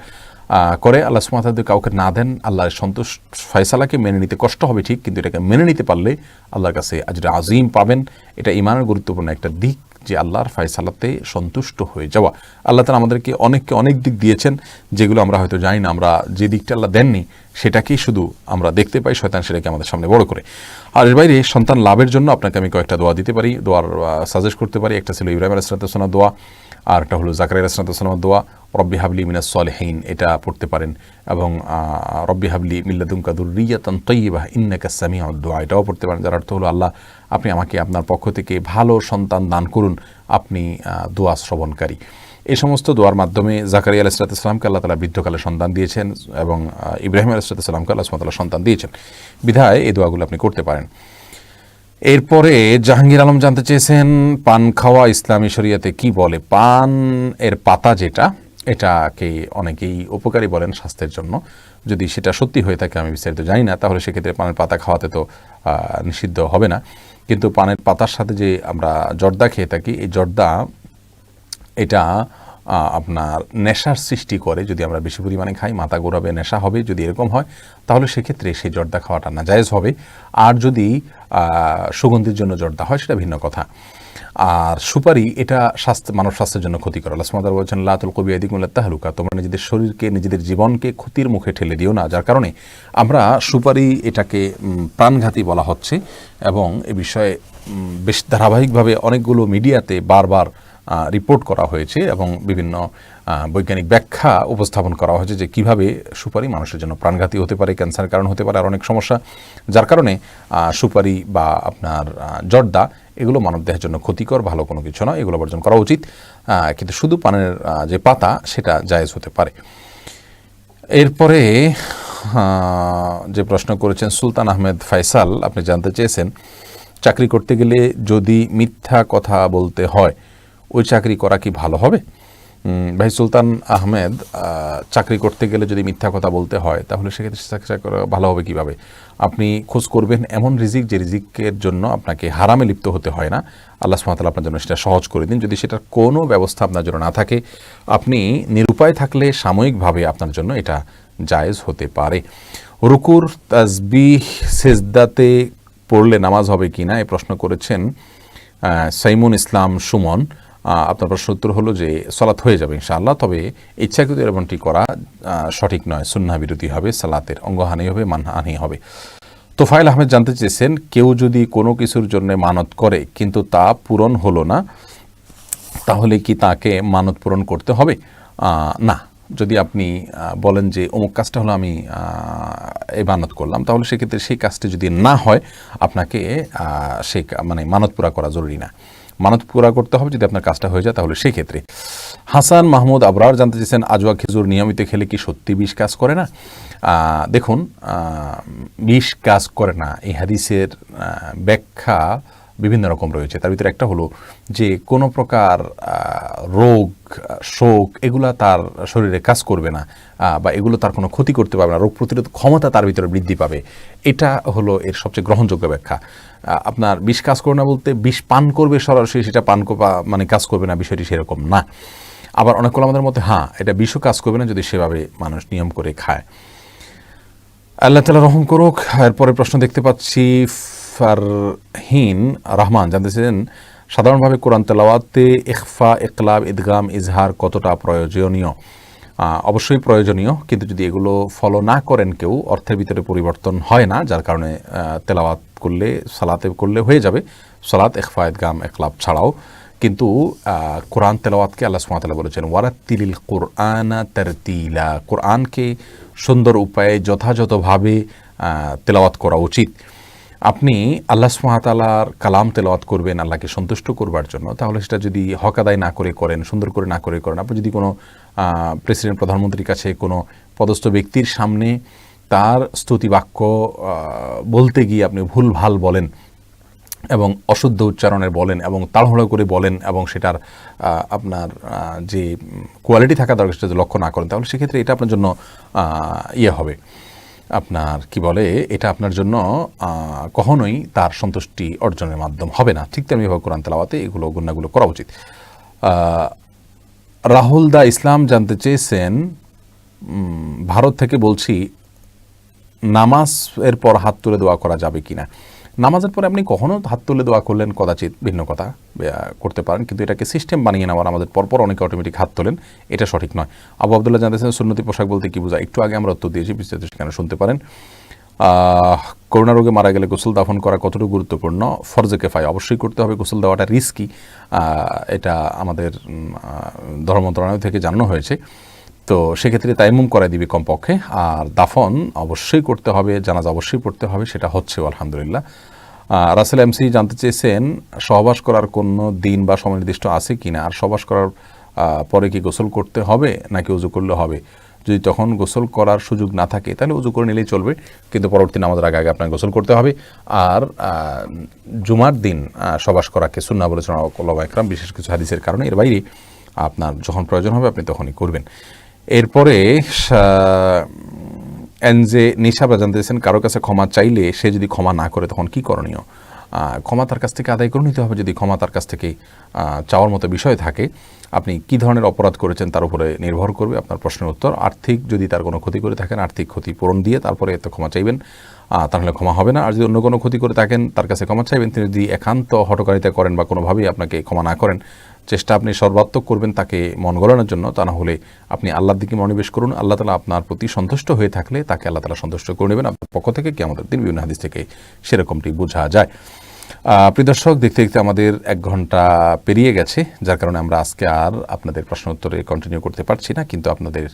করে। আল্লাহ সুবহানাহু ওয়া তাআলা যদি কাউকে না দেন, আল্লাহর সন্তুষ্ট ফয়সালাকে মেনে নিতে কষ্ট হবে ঠিক, কিন্তু এটাকে মেনে নিতে পারলে আল্লাহর কাছে আজরে আজিম পাবেন। এটা ঈমানের গুরুত্বপূর্ণ একটা দিক, যে আল্লাহর ফয়সালাতে সন্তুষ্ট হয়ে যাওয়া। আল্লাহ তাআলা আমাদেরকে অনেককে অনেক দিক দিয়েছেন যেগুলো আমরা হয়তো জানি না। আমরা যে দিকটা আল্লাহ দেননি সেটাকেই শুধু আমরা দেখতে পাই, শয়তান সেটাকে আমাদের সামনে বড় করে। আর এর বাইরে সন্তান লাভের জন্য আপনাকে আমি কয়েকটা দোয়া দিতে পারি, দোয়ার সাজেস্ট করতে পারি। একটা ছিল ইব্রাহিম আলাইহিস সালামের দোয়া, আর একটা হলো জাকারিয়া আলাইহিস সালামের দোয়া, রব্বি হাবলি মিনাস সলিহিন, এটা পড়তে পারেন, এবং রব্বি হাবলি মিন লাদুনকা যুররিয়াতান তাইয়্যিবাহ ইন্নাকা সামিউদ দুআ, এটাও পড়তে পারেন। যার অর্থ হলো আল্লাহ আপনি আমাকে আপনার পক্ষ থেকে ভালো সন্তান দান করুন, আপনি দোয়া শ্রবণকারী। এই সমস্ত দোয়ার মাধ্যমে জাকারিয়া আলাইহিস সালামকে আল্লাহ তাআলা বৃদ্ধকালে সন্তান দিয়েছেন, এবং ইব্রাহিম আলাইহিস সালামকে আল্লাহ সুবহানাহু ওয়া তাআলা সন্তান দিয়েছেন, বিধায় এই দোয়াগুলো আপনি করতে পারেন। এরপরে জাহাঙ্গীর আলম জানতে চেয়েছেন পান খাওয়া ইসলামী শরীয়তে কি বলে। পান এর পাতা যেটা, এটাকে অনেকেই উপকারী বলেন স্বাস্থ্যের জন্য। যদি সেটা সত্যি হয়ে থাকে, আমি বিস্তারিত জানি না, তাহলে সেক্ষেত্রে পানের পাতা খাওয়াতে তো নিষিদ্ধ হবে না। কিন্তু পানের পাতার সাথে যে আমরা জর্দা খেয়ে থাকি, এই জর্দা এটা আপনার নেশার সৃষ্টি করে। যদি আমরা বেশি পরিমাণে খাই মাথা ঘোরাবে, নেশা হবে, যদি এরকম হয় তাহলে সেক্ষেত্রে সেই জর্দা খাওয়াটা নাজায়েজ হবে। আর যদি সুগন্ধির জন্য জর্দা হয় সেটা ভিন্ন কথা। আর সুপারি এটা মানব স্বাস্থ্যের জন্য ক্ষতিকর। আল্লাহ সুবহানাহু ওয়া তাআলা বলেছেন লা তুলকু বিয়াইদিকুম ইলা তাহলুকা, তোমরা নিজেদের শরীরকে নিজেদের জীবনকে ক্ষতির মুখে ঠেলে দিও না। যার কারণে আমরা সুপারি এটাকে প্রাণঘাতী বলা হচ্ছে, এবং এ বিষয়ে বেশ ধারাবাহিকভাবে অনেকগুলো মিডিয়াতে বারবার রিপোর্ট করা হয়েছে, এবং বিভিন্ন বৈজ্ঞানিক ব্যাখ্যা উপস্থাপন করা হয়েছে যে কিভাবে সুপারি মানুষের জন্য প্রাণঘাতী হতে পারে, ক্যান্সারের কারণ হতে পারে, আর অনেক সমস্যা। যার কারণে সুপারি বা আপনার জর্দা এগুলো মানবদেহের জন্য ক্ষতিকর, ভালো কোনো কিছু নয়, এগুলো বর্জন করা উচিত। কিন্তু শুধু পানের যে পাতা সেটা জায়েজ হতে পারে। এরপরে যে প্রশ্ন করেছেন সুলতান আহমেদ ফয়সাল, আপনি জানতে চেয়েছেন চাকরি করতে গেলে যদি মিথ্যা কথা বলতে হয়, ওই চাকরি করা কি ভালো হবে? ভাই সুলতান আহমেদ, চাকরি করতে গেলে যদি মিথ্যা কথা বলতে হয় তাহলে সেক্ষেত্রে চাকরি করা ভালো হবে কিভাবে? আপনি খোঁজ করবেন এমন রিজিক যে রিজিকের জন্য আপনাকে হারামে লিপ্ত হতে হয় না। আল্লাহ সুবহানাহু ওয়া তাআলা আপনার জন্য সেটা সহজ করে দিন। যদি সেটার কোনো ব্যবস্থা আপনার জন্য না থাকে, আপনি নিরুপায় থাকলে সাময়িকভাবে আপনার জন্য এটা জায়েজ হতে পারে। রুকুর তাসবিহ সেজদাতে পড়লে নামাজ হবে কিনা, এই প্রশ্ন করেছেন সাইমুন ইসলাম সুমন। আপনার প্রশ্ন উত্তর হলো যে সালাত হয়ে যাবে ইনশাআল্লাহ, তবে ইচ্ছাকৃত এমনটি করা সঠিক নয়, সুন্নাহ বিরোধী হবে, সালাতের অঙ্গহানি হবে, মানহানি হবে। তোফায়েল আহমেদ জানতে চেয়েছেন কেউ যদি কোনো কিছুর জন্য মানত করে কিন্তু তা পূরণ হলো না, তাহলে কি তাকে মানত পূরণ করতে হবে? না, যদি আপনি বলেন যে অমুক কাজটা হলো আমি এই মানত করলাম, তাহলে সেক্ষেত্রে সেই কাজটি যদি না হয় আপনাকে সে মানত পুরা করা জরুরি না। মানত পুরা করতে হবে যদি আপনার কাজটা হয়ে যায়, তাহলে সেই ক্ষেত্রে। হাসান মাহমুদ আবরার জানতে চেয়েছেন আজওয়া খেজুর নিয়মিত খেলে কি সত্যি বিষ কাজ করে না? দেখুন, বিষ কাজ করে না এই হাদিসের ব্যাখ্যা বিভিন্ন রকম রয়েছে। তার ভিতরে একটা হলো যে কোনো প্রকার রোগ শোক এগুলা তার শরীরে কাজ করবে না, বা এগুলো তার কোনো ক্ষতি করতে পারবে না, রোগ প্রতিরোধ ক্ষমতা তার ভিতরে বৃদ্ধি পাবে। এটা হলো এর সবচেয়ে গ্রহণযোগ্য ব্যাখ্যা। আপনার বিষ কাজ করবে না বলতে বিষ পান করবে সরাসরি সেটা পান কাজ করবে না, বিষয়টি সেরকম না। আবার অনেকগুলো আমাদের মধ্যে এটা বিষও কাজ করবে না যদি সেভাবে মানুষ নিয়ম করে খায়। আল্লাহ তাআলা রহম করুক। এরপরে প্রশ্ন দেখতে পাচ্ছি ফারহিন রহমান জানতে চাইছেন সাধারণভাবে কোরআন তেলাওয়াতে ইখফা, ইকলাব, ইদগাম, ইজহার কতটা প্রয়োজনীয়? অবশ্যই প্রয়োজনীয়, কিন্তু যদি এগুলো ফলো না করেন কেউ, অর্থের ভিতরে পরিবর্তন হয় না, যার কারণে তেলাওয়াত করলে সালাতে করলে হয়ে যাবে, সালাত ইখফা, ইদগাম, ইকলাব ছাড়াও। কিন্তু কোরআন তেলাওয়াতকে আল্লাহ সুবহানাহু ওয়া তাআলা বলেছেন ওয়ারাত্তিলিল কুরআনা তারতিলা, কোরআনকে সুন্দর উপায়ে যথাযথভাবে তেলাওয়াত করা উচিত। আপনি আল্লাহ সুবহানাহু ওয়া তাআলার কালাম তেলাওয়াত করবেন আল্লাহকে সন্তুষ্ট করবার জন্য, তাহলে সেটা যদি হক আদায় না করে করেন, সুন্দর করে না করে করেন, আপনি যদি কোনো প্রেসিডেন্ট প্রধানমন্ত্রীর কাছে কোনো পদস্থ ব্যক্তির সামনে তার স্তুতি বাক্য বলতে গিয়ে আপনি ভুলভাল বলেন এবং অশুদ্ধ উচ্চারণের বলেন এবং তাড়াহুড়ো করে বলেন এবং সেটার আপনার যে কোয়ালিটি থাকা দরকার সেটা লক্ষ্য না করেন, তাহলে সেক্ষেত্রে এটা আপনার জন্য হবে, আপনার কি বলে, এটা আপনার জন্য কখনোই তার সন্তুষ্টি অর্জনের মাধ্যম হবে না। ঠিক তেমনিভাবে কোরআন তেলাওয়াতে এগুলো গুণাগুলো করা উচিত। রাহুল দা ইসলাম জানতে চেয়েছেন, ভারত থেকে বলছি, নামাজ এর পর হাত তুলে দোয়া করা যাবে কিনা। নামাজের পরে আপনি কখনো হাত তুলে দোয়া করলেন কদাচিৎ ভিন্ন কথা, করতে পারেন, কিন্তু এটাকে সিস্টেম বানিয়ে নেওয়ার, আমাদের পরপর অনেকে অটোমেটিক হাত তোলেন, এটা সঠিক নয়। আবু আবদুল্লাহ জানতেছেন সুন্নতি পোশাক বলতে কি বোঝায়, একটু আগে আমরা উত্তর দিয়েছি, বিস্তারিত সেখানে শুনতে পারেন। করোনা রোগে মারা গেলে গোসল দাফন করা কতটুকু গুরুত্বপূর্ণ, ফরজে কেফায়া, অবশ্যই করতে হবে। গোসল দেওয়াটা রিস্কি, এটা আমাদের ধর্ম মন্ত্রণালয় থেকে জানানো হয়েছে। তো সেক্ষেত্রে তায়াম্মুম করাই দিবি কমপক্ষে, আর দাফন অবশ্যই করতে হবে, জানাজা অবশ্যই পড়তে হবে, সেটা হচ্ছে আলহামদুলিল্লাহ। রাসেল এমসি জানতে চেয়েছেন সহবাস করার কোনো দিন বা সময় নির্দিষ্ট আছে কিনা, আর সহবাস করার পরে কি গোসল করতে হবে নাকি উজু করলে হবে? যদি তখন গোসল করার সুযোগ না থাকে তাহলে উজু করে নিলেই চলবে, কিন্তু পরবর্তী নামাজের আগে আগে আপনাকে গোসল করতে হবে। আর জুমার দিন সহবাস করাকে সুন্নাহ বলেছেন ওলামা ইকরাম, বিশেষ কিছু হাদিসের কারণে। এর বাইরে আপনার যখন প্রয়োজন হবে আপনি তখনই করবেন। এরপরে এনজে নিশাবা জানতে চেয়েছেন, কারো কাছে ক্ষমা চাইলে সে যদি ক্ষমা না করে তখন কি করণীয়? ক্ষমা তার কাছ থেকে আদায় করে নিতে হবে, যদি ক্ষমা তার কাছ থেকে চাওয়ার মতো বিষয় থাকে। আপনি কি ধরনের অপরাধ করেছেন তার উপরে নির্ভর করবে আপনার প্রশ্নের উত্তর। আর্থিক যদি তার কোনো ক্ষতি করে থাকেন, আর্থিক ক্ষতি পূরণ দিয়ে তারপরে এত ক্ষমা চাইবেন, তাহলে ক্ষমা হবে না। আর যদি অন্য কোনো ক্ষতি করে থাকেন তার কাছে ক্ষমা চাইবেন। তিনি যদি একান্ত হটকারিতা করেন বা কোনোভাবেই আপনাকে ক্ষমা না করেন, চেষ্টা আপনি সর্বাত্মক করবেন তাকে মন গলানোর জন্য, তা না হলে আপনি আল্লাহর দিকে মনোনিবেশ করুন। আল্লাহ তাআলা আপনার প্রতি সন্তুষ্ট হয়ে থাকলে তাকে আল্লাহ তাআলা সন্তুষ্ট করে নেবেন আপনার পক্ষ থেকে, কিয়ামতের দিন বিভিন্ন হাদিস থেকে সেরকমটি বোঝা যায়। প্রিয় দর্শক, দেখতে দেখতে আমাদের 1 ঘন্টা পেরিয়ে গেছে, যার কারণে আমরা আজকে আর আপনাদের প্রশ্ন উত্তরে কন্টিনিউ করতে পারছি না। কিন্তু আপনাদের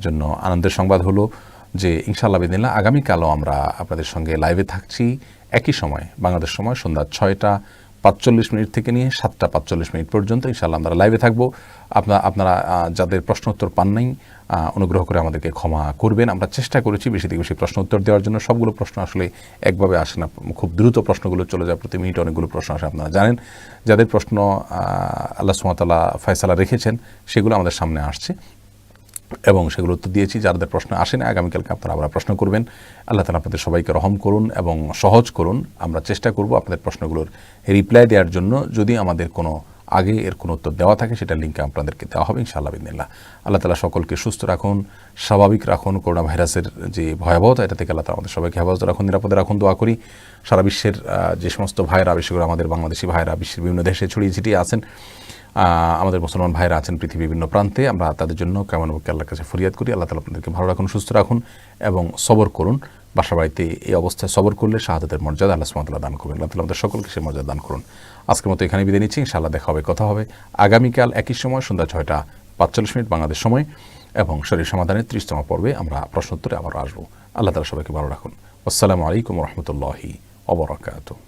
জন্য আনন্দের সংবাদ হলো যে ইনশাআল্লাহ বিদিনিল্লাহ আগামীকালও আমরা আপনাদের সঙ্গে লাইভে থাকছি, একই সময় বাংলাদেশ সময় সন্ধ্যা 6:45 থেকে নিয়ে 7:45 পর্যন্ত ইনশাআল্লাহ আমরা লাইভে থাকবো। আপনারা যাদের প্রশ্ন উত্তর পান নাই, অনুগ্রহ করে আমাদেরকে ক্ষমা করবেন। আমরা চেষ্টা করেছি বেশি থেকে বেশি প্রশ্ন উত্তর দেওয়ার জন্য। সবগুলো প্রশ্ন আসলে একভাবে আসে না, খুব দ্রুত প্রশ্নগুলো চলে যায়, প্রতি মিনিটে অনেকগুলো প্রশ্ন আসে। আপনারা জানেন যাদের প্রশ্ন আল্লাহ সুবহানাহু ওয়া তাআলা ফয়সালা রেখেছেন সেগুলো আমাদের সামনে আসছে এবং সেগুলো উত্তর দিয়েছি। যাদের প্রশ্ন আসে না, আগামীকালকে আপনারা আবার প্রশ্ন করবেন। আল্লাহ তাআলা আপনাদের সবাইকে রহম করুন এবং সহজ করুন। আমরা চেষ্টা করব আপনাদের প্রশ্নগুলোর রিপ্লাই দেওয়ার জন্য। যদি আমাদের কোনো আগে এর কোনো উত্তর দেওয়া থাকে সেটা লিঙ্কে আপনাদেরকে দেওয়া হবে ইনশাআল্লাহ বিদিনিল্লাহ। আল্লাহ তাআলা সকলকে সুস্থ রাখুন, স্বাভাবিক রাখুন। করোনা ভাইরাসের যে ভয়াবহতা, এটা থেকে আল্লাহ তাআলা আমাদের সবাইকে হেফাজত রাখুন, নিরাপদে রাখুন, দোয়া করি। সারা বিশ্বের যে সমস্ত ভাইরা, বিশেষ করে আমাদের বাংলাদেশি ভাইরা বিশ্বের বিভিন্ন দেশে ছড়িয়ে ছিটিয়ে আছেন, আমাদের মুসলমান ভাইরা আছেন পৃথিবীর বিভিন্ন প্রান্তে, আমরা তাদের জন্য কামনাকে আল্লাহর কাছে ফরিয়াদ করি। আল্লাহ তাআলা আপনাদেরকে ভালো রাখুন, সুস্থ রাখুন এবং সবর করুন। বাসা বাড়িতে এই অবস্থায় সবর করলে শাহাদাতের মর্যাদা আল্লাহ সুবহানাহু ওয়া তাআলা দান করবেন। আল্লাহ তাআলা আমাদের সকলকে সেই মর্যাদা দান করুন। আজকের মতো এখানে বিদায় নিচ্ছি। ইনশাআল্লাহ দেখা হবে, কথা হবে আগামীকাল একই সময় সন্ধ্যা 6:45 বাংলাদেশ সময় এবং শরীর সমাধানের 30তম পর্বে আমরা প্রশ্নোত্তরে আবারও আসবো। আল্লাহ তাআলা সবাইকে ভালো রাখুন। আসসালামু আলাইকুম ওয়া রাহমাতুল্লাহি ওয়া বারাকাতুহু।